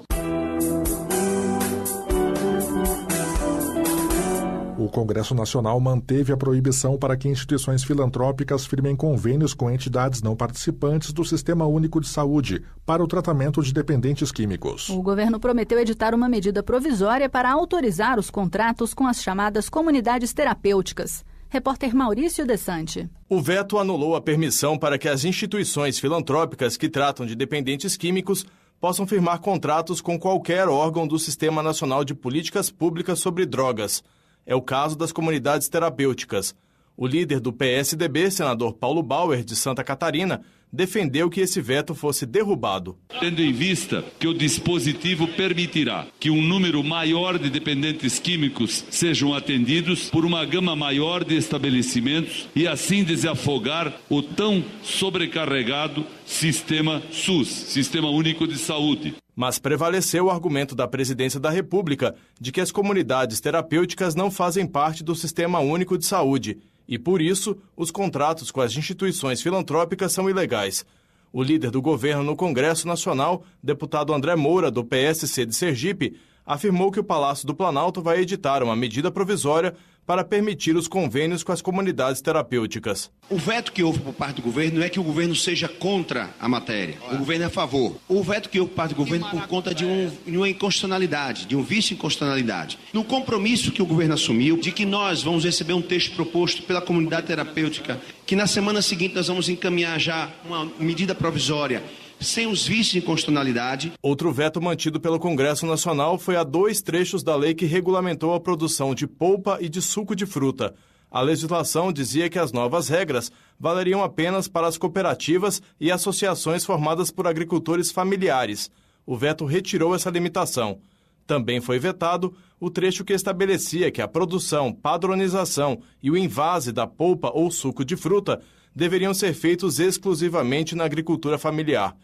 O Congresso Nacional manteve a proibição para que instituições filantrópicas firmem convênios com entidades não participantes do Sistema Único de Saúde para o tratamento de dependentes químicos. O governo prometeu editar uma medida provisória para autorizar os contratos com as chamadas comunidades terapêuticas. Repórter Maurício Desante. O veto anulou a permissão para que as instituições filantrópicas que tratam de dependentes químicos possam firmar contratos com qualquer órgão do Sistema Nacional de Políticas Públicas sobre Drogas. É o caso das comunidades terapêuticas. O líder do PSDB, senador Paulo Bauer, de Santa Catarina, defendeu que esse veto fosse derrubado. Tendo em vista que o dispositivo permitirá que um número maior de dependentes químicos sejam atendidos por uma gama maior de estabelecimentos e assim desafogar o tão sobrecarregado Sistema SUS, Sistema Único de Saúde. Mas prevaleceu o argumento da Presidência da República de que as comunidades terapêuticas não fazem parte do Sistema Único de Saúde e, por isso, os contratos com as instituições filantrópicas são ilegais. O líder do governo no Congresso Nacional, deputado André Moura, do PSC de Sergipe, afirmou que o Palácio do Planalto vai editar uma medida provisória para permitir os convênios com as comunidades terapêuticas. O veto que houve por parte do governo não é que o governo seja contra a matéria. O governo é a favor. O veto que houve por parte do governo por conta de uma inconstitucionalidade, de um vício de inconstitucionalidade. No compromisso que o governo assumiu de que nós vamos receber um texto proposto pela comunidade terapêutica, que na semana seguinte nós vamos encaminhar já uma medida provisória sem os vícios de inconstitucionalidade. Outro veto mantido pelo Congresso Nacional foi a 2 trechos da lei que regulamentou a produção de polpa e de suco de fruta. A legislação dizia que as novas regras valeriam apenas para as cooperativas e associações formadas por agricultores familiares. O veto retirou essa limitação. Também foi vetado o trecho que estabelecia que a produção, padronização e o envase da polpa ou suco de fruta deveriam ser feitos exclusivamente na agricultura familiar.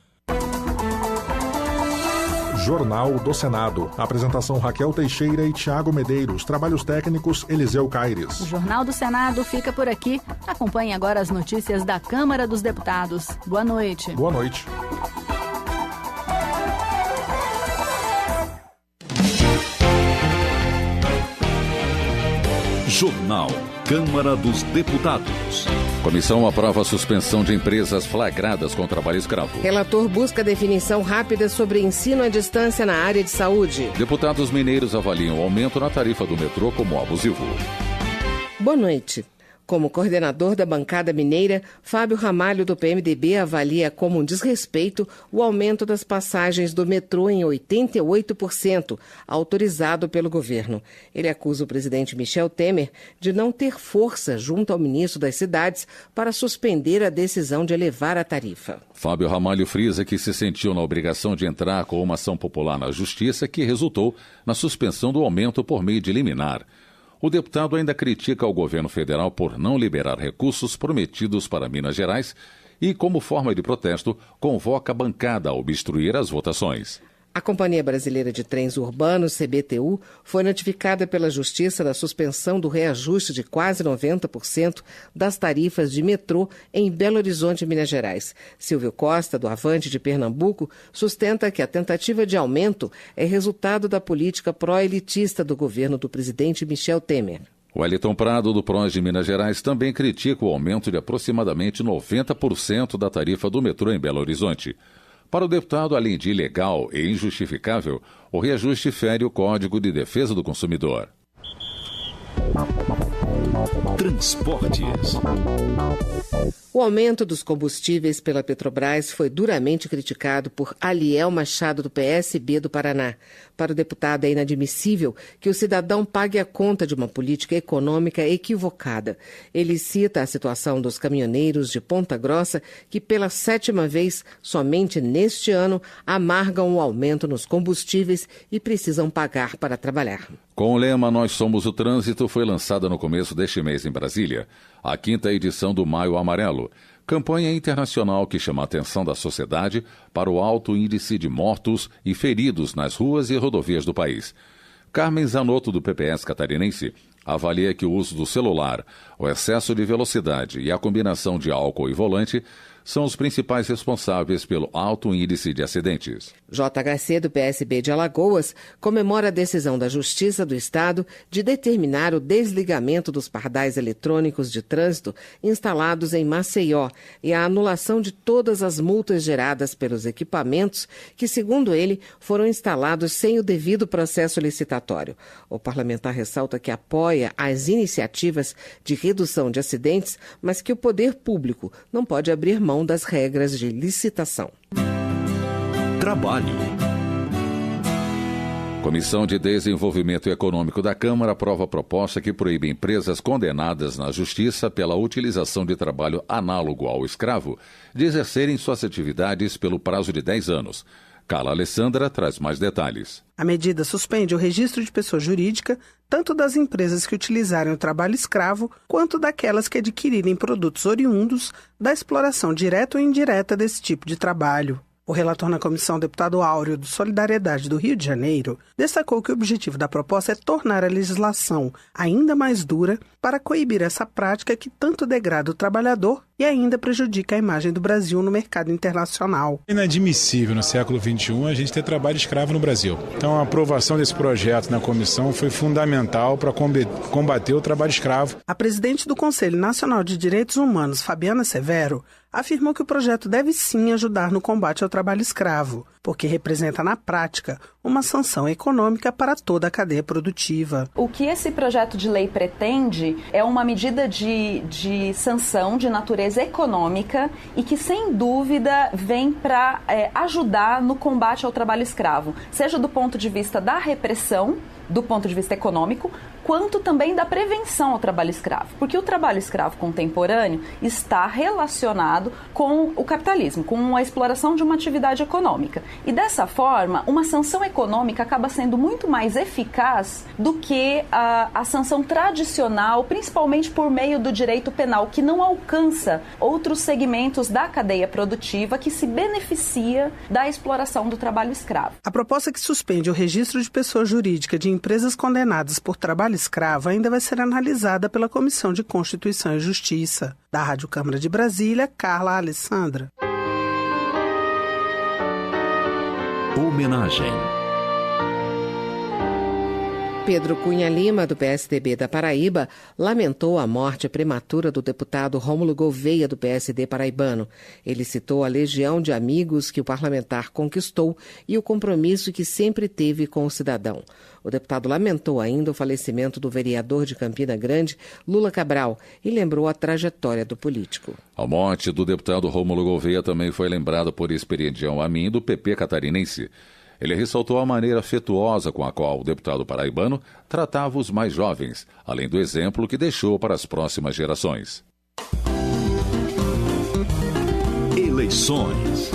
Jornal do Senado. Apresentação Raquel Teixeira e Tiago Medeiros. Trabalhos técnicos Eliseu Caires. O Jornal do Senado fica por aqui. Acompanhe agora as notícias da Câmara dos Deputados. Boa noite. Boa noite. Jornal Câmara dos Deputados. Comissão aprova a suspensão de empresas flagradas com trabalho escravo. Relator busca definição rápida sobre ensino à distância na área de saúde. Deputados mineiros avaliam o aumento na tarifa do metrô como abusivo. Boa noite. Como coordenador da bancada mineira, Fábio Ramalho, do PMDB, avalia como um desrespeito o aumento das passagens do metrô em 88%, autorizado pelo governo. Ele acusa o presidente Michel Temer de não ter força junto ao ministro das Cidades para suspender a decisão de elevar a tarifa. Fábio Ramalho frisa que se sentiu na obrigação de entrar com uma ação popular na Justiça que resultou na suspensão do aumento por meio de liminar. O deputado ainda critica o governo federal por não liberar recursos prometidos para Minas Gerais e, como forma de protesto, convoca a bancada a obstruir as votações. A Companhia Brasileira de Trens Urbanos, CBTU, foi notificada pela Justiça da suspensão do reajuste de quase 90% das tarifas de metrô em Belo Horizonte, Minas Gerais. Silvio Costa, do Avante de Pernambuco, sustenta que a tentativa de aumento é resultado da política pró-elitista do governo do presidente Michel Temer. Wellington Prado, do PROS de Minas Gerais, também critica o aumento de aproximadamente 90% da tarifa do metrô em Belo Horizonte. Para o deputado, além de ilegal e injustificável, o reajuste fere o Código de Defesa do Consumidor. Transportes. O aumento dos combustíveis pela Petrobras foi duramente criticado por Aliel Machado, do PSB do Paraná. Para o deputado, é inadmissível que o cidadão pague a conta de uma política econômica equivocada. Ele cita a situação dos caminhoneiros de Ponta Grossa, que pela 7ª vez, somente neste ano, amargam o aumento nos combustíveis e precisam pagar para trabalhar. Com o lema Nós Somos o Trânsito, foi lançada no começo deste mês em Brasília a 5ª edição do Maio Amarelo, campanha internacional que chama a atenção da sociedade para o alto índice de mortos e feridos nas ruas e rodovias do país. Carmen Zanotto, do PPS catarinense, avalia que o uso do celular, o excesso de velocidade e a combinação de álcool e volante são os principais responsáveis pelo alto índice de acidentes. JHC, do PSB de Alagoas, comemora a decisão da Justiça do Estado de determinar o desligamento dos pardais eletrônicos de trânsito instalados em Maceió e a anulação de todas as multas geradas pelos equipamentos que, segundo ele, foram instalados sem o devido processo licitatório. O parlamentar ressalta que apoia as iniciativas de redução de acidentes, mas que o poder público não pode abrir mão das regras de licitação. Trabalho. Comissão de Desenvolvimento Econômico da Câmara aprova a proposta que proíbe empresas condenadas na Justiça pela utilização de trabalho análogo ao escravo de exercerem suas atividades pelo prazo de 10 anos. Carla Alessandra traz mais detalhes. A medida suspende o registro de pessoa jurídica, tanto das empresas que utilizarem o trabalho escravo, quanto daquelas que adquirirem produtos oriundos da exploração direta ou indireta desse tipo de trabalho. O relator na comissão, deputado Áureo, do Solidariedade do Rio de Janeiro, destacou que o objetivo da proposta é tornar a legislação ainda mais dura para coibir essa prática que tanto degrada o trabalhador e ainda prejudica a imagem do Brasil no mercado internacional. É inadmissível no século XXI a gente ter trabalho escravo no Brasil. Então a aprovação desse projeto na comissão foi fundamental para combater o trabalho escravo. A presidente do Conselho Nacional de Direitos Humanos, Fabiana Severo, afirmou que o projeto deve sim ajudar no combate ao trabalho escravo, porque representa na prática uma sanção econômica para toda a cadeia produtiva. O que esse projeto de lei pretende é uma medida de sanção de natureza econômica e que, sem dúvida, vem para ajudar no combate ao trabalho escravo, seja do ponto de vista da repressão do ponto de vista econômico, quanto também da prevenção ao trabalho escravo. Porque o trabalho escravo contemporâneo está relacionado com o capitalismo, com a exploração de uma atividade econômica. E dessa forma, uma sanção econômica acaba sendo muito mais eficaz do que a sanção tradicional, principalmente por meio do direito penal, que não alcança outros segmentos da cadeia produtiva que se beneficia da exploração do trabalho escravo. A proposta que suspende o registro de pessoa jurídica de empresas condenadas por trabalho escravo ainda vai ser analisada pela Comissão de Constituição e Justiça. Da Rádio Câmara de Brasília, Carla Alessandra. Homenagem. Pedro Cunha Lima, do PSDB da Paraíba, lamentou a morte prematura do deputado Rômulo Gouveia, do PSD paraibano. Ele citou a legião de amigos que o parlamentar conquistou e o compromisso que sempre teve com o cidadão. O deputado lamentou ainda o falecimento do vereador de Campina Grande, Lula Cabral, e lembrou a trajetória do político. A morte do deputado Rômulo Gouveia também foi lembrada por Esperidião Amin, do PP catarinense. Ele ressaltou a maneira afetuosa com a qual o deputado paraibano tratava os mais jovens, além do exemplo que deixou para as próximas gerações. Eleições.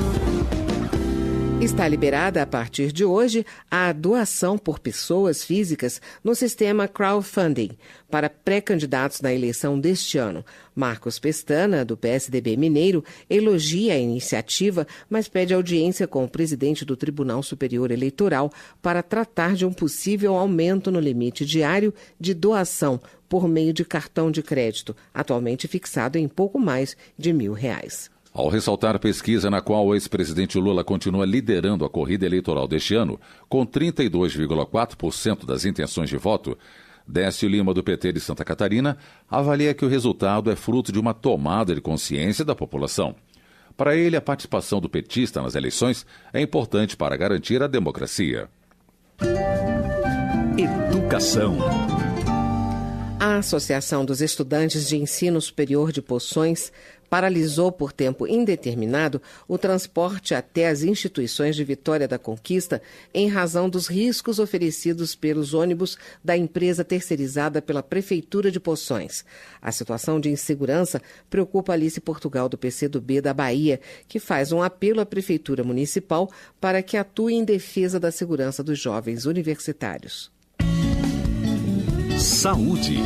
Está liberada a partir de hoje a doação por pessoas físicas no sistema crowdfunding para pré-candidatos na eleição deste ano. Marcos Pestana, do PSDB mineiro, elogia a iniciativa, mas pede audiência com o presidente do Tribunal Superior Eleitoral para tratar de um possível aumento no limite diário de doação por meio de cartão de crédito, atualmente fixado em pouco mais de R$1.000. Ao ressaltar a pesquisa na qual o ex-presidente Lula continua liderando a corrida eleitoral deste ano, com 32,4% das intenções de voto, Décio Lima, do PT de Santa Catarina, avalia que o resultado é fruto de uma tomada de consciência da população. Para ele, a participação do petista nas eleições é importante para garantir a democracia. Educação. A Associação dos Estudantes de Ensino Superior de Poções paralisou por tempo indeterminado o transporte até as instituições de Vitória da Conquista em razão dos riscos oferecidos pelos ônibus da empresa terceirizada pela Prefeitura de Poções. A situação de insegurança preocupa Alice Portugal, do PCdoB da Bahia, que faz um apelo à Prefeitura Municipal para que atue em defesa da segurança dos jovens universitários. Saúde.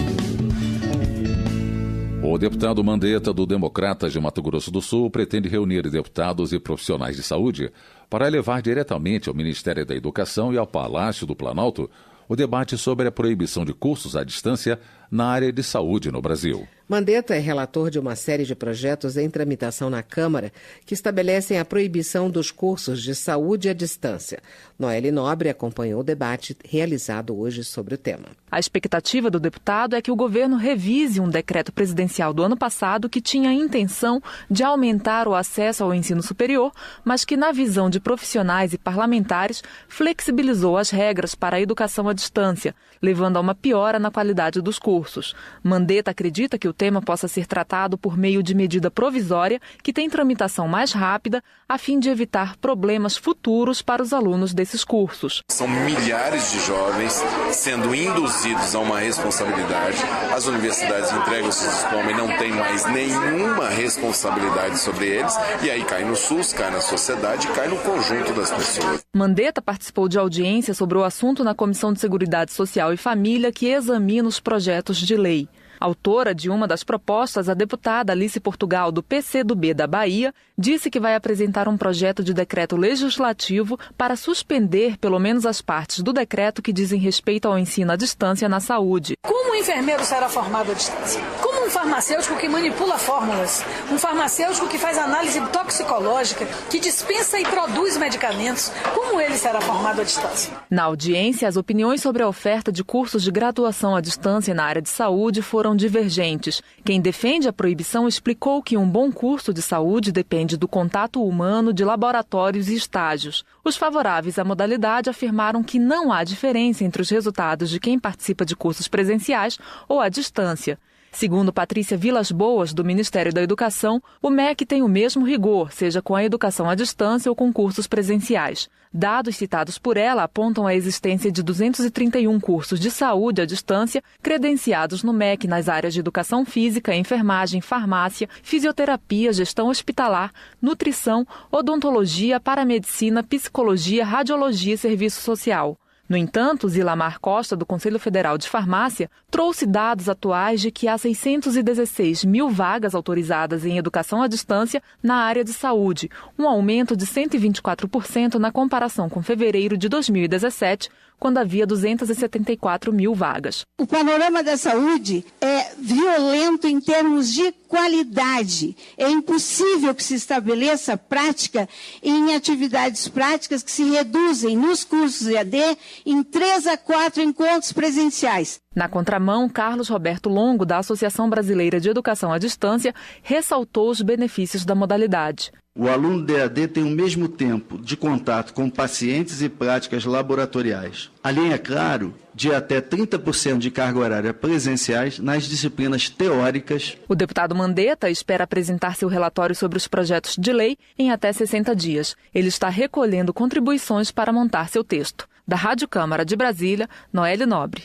O deputado Mandetta, do Democratas de Mato Grosso do Sul, pretende reunir deputados e profissionais de saúde para levar diretamente ao Ministério da Educação e ao Palácio do Planalto o debate sobre a proibição de cursos à distância na área de saúde no Brasil. Mandetta é relator de uma série de projetos em tramitação na Câmara que estabelecem a proibição dos cursos de saúde à distância. Noeli Nobre acompanhou o debate realizado hoje sobre o tema. A expectativa do deputado é que o governo revise um decreto presidencial do ano passado que tinha a intenção de aumentar o acesso ao ensino superior, mas que, na visão de profissionais e parlamentares, flexibilizou as regras para a educação à distância, levando a uma piora na qualidade dos cursos. Mandetta acredita que o tema possa ser tratado por meio de medida provisória que tem tramitação mais rápida, a fim de evitar problemas futuros para os alunos desses cursos. São milhares de jovens sendo induzidos a uma responsabilidade. As universidades entregam esses diplomas e não têm mais nenhuma responsabilidade sobre eles. E aí cai no SUS, cai na sociedade, cai no conjunto das pessoas. Mandetta participou de audiência sobre o assunto na Comissão de Seguridade Social e Família, que examina os projetos de lei. Autora de uma das propostas, a deputada Alice Portugal, do PCdoB da Bahia, disse que vai apresentar um projeto de decreto legislativo para suspender pelo menos as partes do decreto que dizem respeito ao ensino à distância na saúde. Como um enfermeiro será formado à distância? Como um farmacêutico que manipula fórmulas? Um farmacêutico que faz análise toxicológica, que dispensa e produz medicamentos? Como ele será formado à distância? Na audiência, as opiniões sobre a oferta de cursos de graduação à distância na área de saúde foram divergentes. Quem defende a proibição explicou que um bom curso de saúde depende do contato humano de laboratórios e estágios. Os favoráveis à modalidade afirmaram que não há diferença entre os resultados de quem participa de cursos presenciais ou à distância. Segundo Patrícia Vilas Boas, do Ministério da Educação, o MEC tem o mesmo rigor, seja com a educação à distância ou com cursos presenciais. Dados citados por ela apontam a existência de 231 cursos de saúde à distância credenciados no MEC nas áreas de educação física, enfermagem, farmácia, fisioterapia, gestão hospitalar, nutrição, odontologia, paramedicina, psicologia, radiologia e serviço social. No entanto, Zilamar Costa, do Conselho Federal de Farmácia, trouxe dados atuais de que há 616 mil vagas autorizadas em educação à distância na área de saúde, um aumento de 124% na comparação com fevereiro de 2017, quando havia 274 mil vagas. O panorama da saúde é violento em termos de qualidade. É impossível que se estabeleça prática em atividades práticas que se reduzem nos cursos EAD em 3 a 4 encontros presenciais. Na contramão, Carlos Roberto Longo, da Associação Brasileira de Educação à Distância, ressaltou os benefícios da modalidade. O aluno do EAD tem o mesmo tempo de contato com pacientes e práticas laboratoriais, além, é claro, de até 30% de carga horária presenciais nas disciplinas teóricas. O deputado Mandetta espera apresentar seu relatório sobre os projetos de lei em até 60 dias. Ele está recolhendo contribuições para montar seu texto. Da Rádio Câmara de Brasília, Noelle Nobre.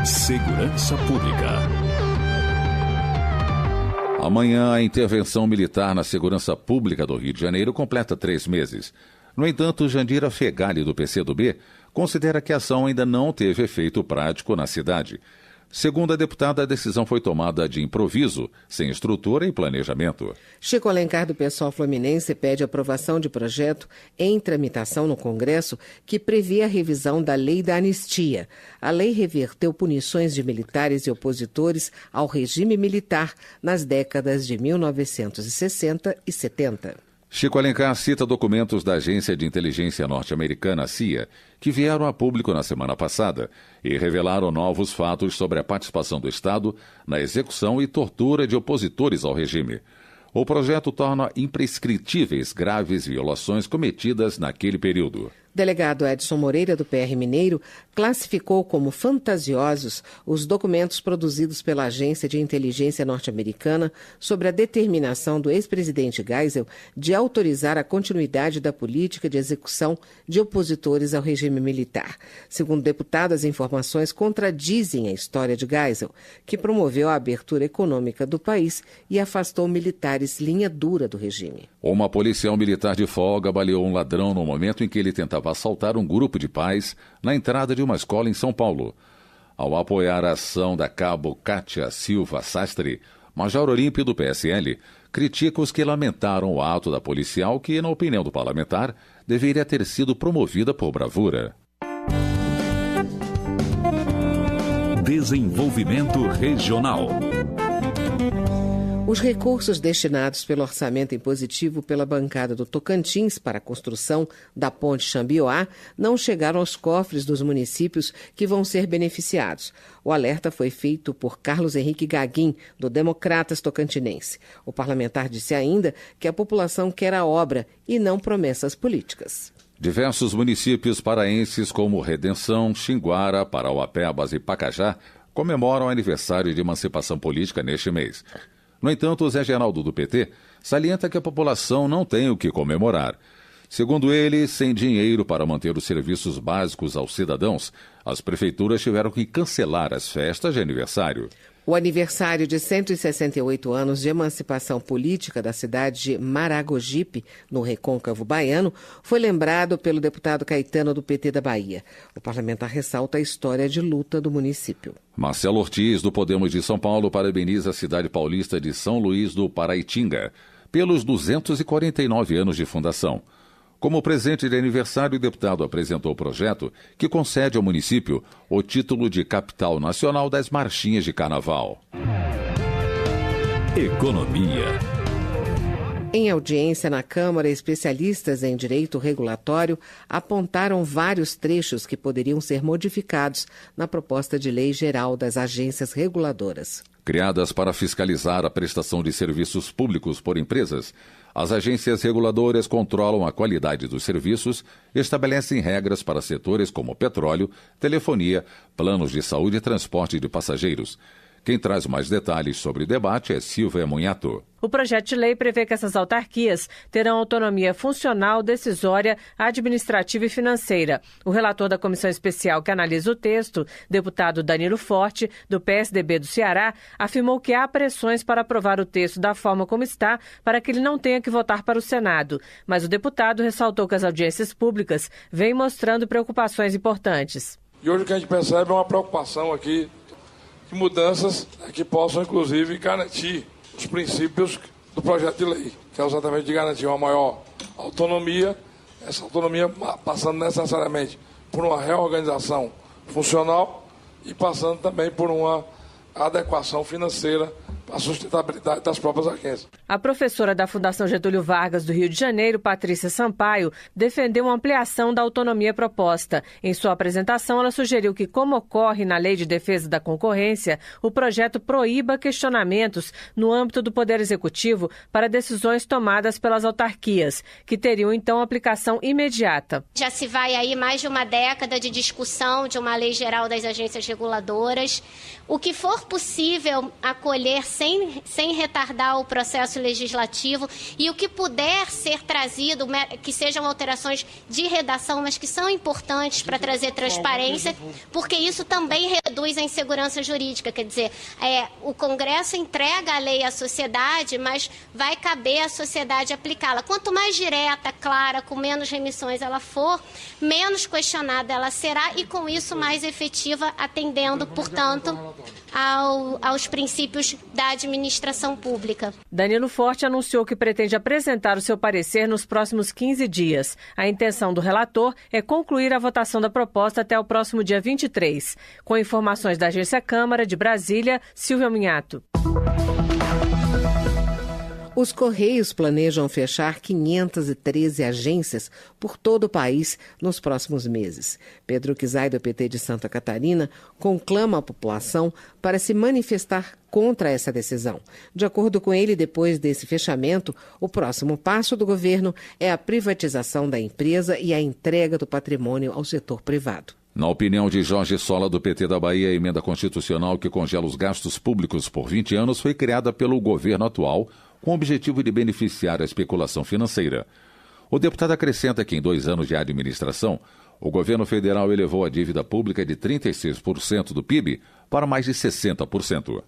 Segurança Pública. Amanhã, a intervenção militar na segurança pública do Rio de Janeiro completa 3 meses. No entanto, Jandira Fegali, do PCdoB, considera que a ação ainda não teve efeito prático na cidade. Segundo a deputada, a decisão foi tomada de improviso, sem estrutura e planejamento. Chico Alencar, do PSOL Fluminense, pede aprovação de projeto em tramitação no Congresso que prevê a revisão da Lei da Anistia. A lei reverteu punições de militares e opositores ao regime militar nas décadas de 1960 e 70. Chico Alencar cita documentos da Agência de Inteligência Norte-Americana, CIA, que vieram a público na semana passada e revelaram novos fatos sobre a participação do Estado na execução e tortura de opositores ao regime. O projeto torna imprescritíveis graves violações cometidas naquele período. Delegado Edson Moreira, do PR Mineiro, classificou como fantasiosos os documentos produzidos pela Agência de Inteligência Norte-Americana sobre a determinação do ex-presidente Geisel de autorizar a continuidade da política de execução de opositores ao regime militar. Segundo o deputado, as informações contradizem a história de Geisel, que promoveu a abertura econômica do país e afastou militares linha dura do regime. Uma policial militar de folga baleou um ladrão no momento em que ele tentava assaltar um grupo de pais na entrada de uma escola em São Paulo. Ao apoiar a ação da cabo Kátia Silva Sastre, Major Olímpio do PSL critica os que lamentaram o ato da policial que, na opinião do parlamentar, deveria ter sido promovida por bravura. Desenvolvimento Regional. Os recursos destinados pelo orçamento impositivo pela bancada do Tocantins para a construção da ponte Xambioá não chegaram aos cofres dos municípios que vão ser beneficiados. O alerta foi feito por Carlos Henrique Gaguin, do Democratas Tocantinense. O parlamentar disse ainda que a população quer a obra e não promessas políticas. Diversos municípios paraenses como Redenção, Xinguara, Parauapebas e Pacajá comemoram o aniversário de emancipação política neste mês. No entanto, o Zé Geraldo, do PT, salienta que a população não tem o que comemorar. Segundo ele, sem dinheiro para manter os serviços básicos aos cidadãos, as prefeituras tiveram que cancelar as festas de aniversário. O aniversário de 168 anos de emancipação política da cidade de Maragogipe, no Recôncavo Baiano, foi lembrado pelo deputado Caetano, do PT da Bahia. O parlamentar ressalta a história de luta do município. Marcelo Ortiz, do Podemos de São Paulo, parabeniza a cidade paulista de São Luís do Paraitinga pelos 249 anos de fundação. Como presente de aniversário, o deputado apresentou o projeto que concede ao município o título de capital nacional das marchinhas de carnaval. Economia. Em audiência na Câmara, especialistas em direito regulatório apontaram vários trechos que poderiam ser modificados na proposta de lei geral das agências reguladoras. Criadas para fiscalizar a prestação de serviços públicos por empresas, as agências reguladoras controlam a qualidade dos serviços e estabelecem regras para setores como petróleo, telefonia, planos de saúde e transporte de passageiros. Quem traz mais detalhes sobre o debate é Silvia Munhato. O projeto de lei prevê que essas autarquias terão autonomia funcional, decisória, administrativa e financeira. O relator da comissão especial que analisa o texto, deputado Danilo Forte, do PSDB do Ceará, afirmou que há pressões para aprovar o texto da forma como está, para que ele não tenha que votar para o Senado. Mas o deputado ressaltou que as audiências públicas vêm mostrando preocupações importantes. E hoje o que a gente percebe é uma preocupação aqui de mudanças que possam, inclusive, garantir os princípios do projeto de lei, que é exatamente de garantir uma maior autonomia, essa autonomia passando necessariamente por uma reorganização funcional e passando também por uma adequação financeira para a sustentabilidade das próprias agências. A professora da Fundação Getúlio Vargas do Rio de Janeiro, Patrícia Sampaio, defendeu uma ampliação da autonomia proposta. Em sua apresentação, ela sugeriu que, como ocorre na Lei de Defesa da Concorrência, o projeto proíba questionamentos no âmbito do Poder Executivo para decisões tomadas pelas autarquias, que teriam então aplicação imediata. Já se vai aí mais de uma década de discussão de uma lei geral das agências reguladoras. O que for possível acolher sem retardar o processo legislativo e o que puder ser trazido, que sejam alterações de redação, mas que são importantes para trazer transparência, porque isso também reduz a insegurança jurídica. Quer dizer, o Congresso entrega a lei à sociedade, mas vai caber à sociedade aplicá-la. Quanto mais direta, clara, com menos remissões ela for, menos questionada ela será e, com isso, mais efetiva, atendendo, portanto, aos princípios da administração pública. Danilo Forte anunciou que pretende apresentar o seu parecer nos próximos 15 dias. A intenção do relator é concluir a votação da proposta até o próximo dia 23. Com informações da Agência Câmara de Brasília, Silvia Munhato. Os Correios planejam fechar 513 agências por todo o país nos próximos meses. Pedro Kizai, do PT de Santa Catarina, conclama a população para se manifestar contra essa decisão. De acordo com ele, depois desse fechamento, o próximo passo do governo é a privatização da empresa e a entrega do patrimônio ao setor privado. Na opinião de Jorge Sola, do PT da Bahia, a emenda constitucional que congela os gastos públicos por 20 anos foi criada pelo governo atual com o objetivo de beneficiar a especulação financeira. O deputado acrescenta que em 2 anos de administração, o governo federal elevou a dívida pública de 36% do PIB para mais de 60%.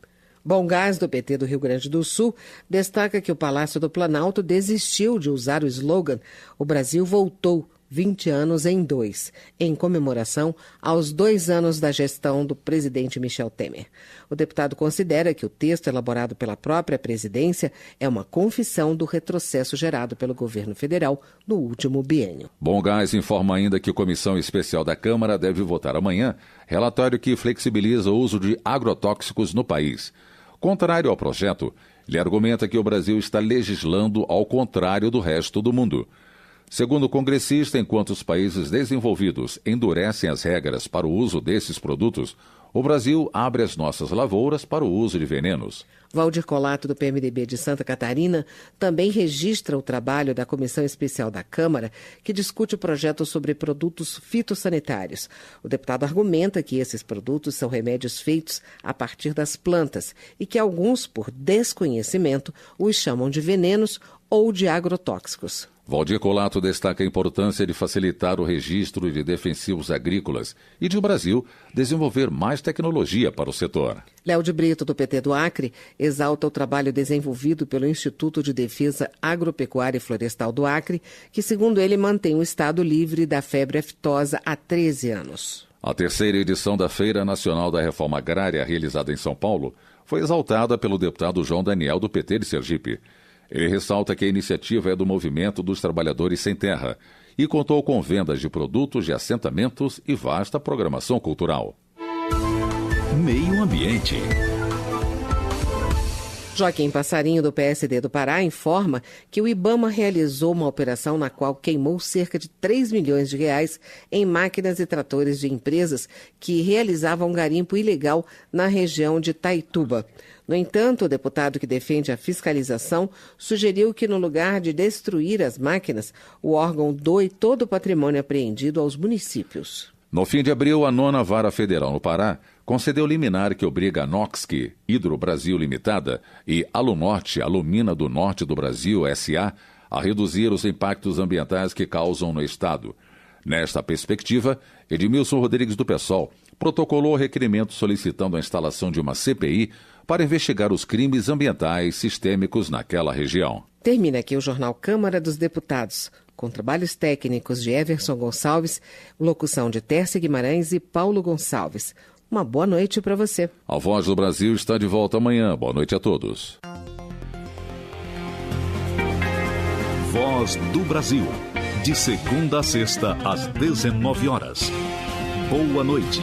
Bom Gás, do PT do Rio Grande do Sul, destaca que o Palácio do Planalto desistiu de usar o slogan "O Brasil voltou 20 anos em 2", em comemoração aos 2 anos da gestão do presidente Michel Temer. O deputado considera que o texto elaborado pela própria presidência é uma confissão do retrocesso gerado pelo governo federal no último biênio. Bom Gás informa ainda que a Comissão Especial da Câmara deve votar amanhã relatório que flexibiliza o uso de agrotóxicos no país. Contrário ao projeto, ele argumenta que o Brasil está legislando ao contrário do resto do mundo. Segundo o congressista, enquanto os países desenvolvidos endurecem as regras para o uso desses produtos, o Brasil abre as nossas lavouras para o uso de venenos. Valdir Colato, do PMDB de Santa Catarina, também registra o trabalho da Comissão Especial da Câmara, que discute o projeto sobre produtos fitossanitários. O deputado argumenta que esses produtos são remédios feitos a partir das plantas e que alguns, por desconhecimento, os chamam de venenos ou de agrotóxicos. Valdir Colato destaca a importância de facilitar o registro de defensivos agrícolas e de o Brasil desenvolver mais tecnologia para o setor. Léo de Brito, do PT do Acre, exalta o trabalho desenvolvido pelo Instituto de Defesa Agropecuária e Florestal do Acre, que, segundo ele, mantém o estado livre da febre aftosa há 13 anos. A 3ª edição da Feira Nacional da Reforma Agrária, realizada em São Paulo, foi exaltada pelo deputado João Daniel, do PT de Sergipe. Ele ressalta que a iniciativa é do Movimento dos Trabalhadores Sem Terra e contou com vendas de produtos de assentamentos e vasta programação cultural. Meio Ambiente. Joaquim Passarinho, do PSD do Pará, informa que o IBAMA realizou uma operação na qual queimou cerca de 3 milhões de reais em máquinas e tratores de empresas que realizavam garimpo ilegal na região de Taituba. No entanto, o deputado que defende a fiscalização sugeriu que, no lugar de destruir as máquinas, o órgão doe todo o patrimônio apreendido aos municípios. No fim de abril, a 9ª Vara Federal no Pará concedeu liminar que obriga a Noxc, Hidro Brasil Limitada, e Alunorte, Alumina do Norte do Brasil, S.A., a reduzir os impactos ambientais que causam no Estado. Nesta perspectiva, Edmilson Rodrigues do PSOL protocolou requerimento solicitando a instalação de uma CPI para investigar os crimes ambientais sistêmicos naquela região. Termina aqui o Jornal Câmara dos Deputados, com trabalhos técnicos de Everson Gonçalves, locução de Tércia Guimarães e Paulo Gonçalves. Uma boa noite para você. A Voz do Brasil está de volta amanhã. Boa noite a todos. Voz do Brasil. De segunda a sexta, às 19 horas. Boa noite.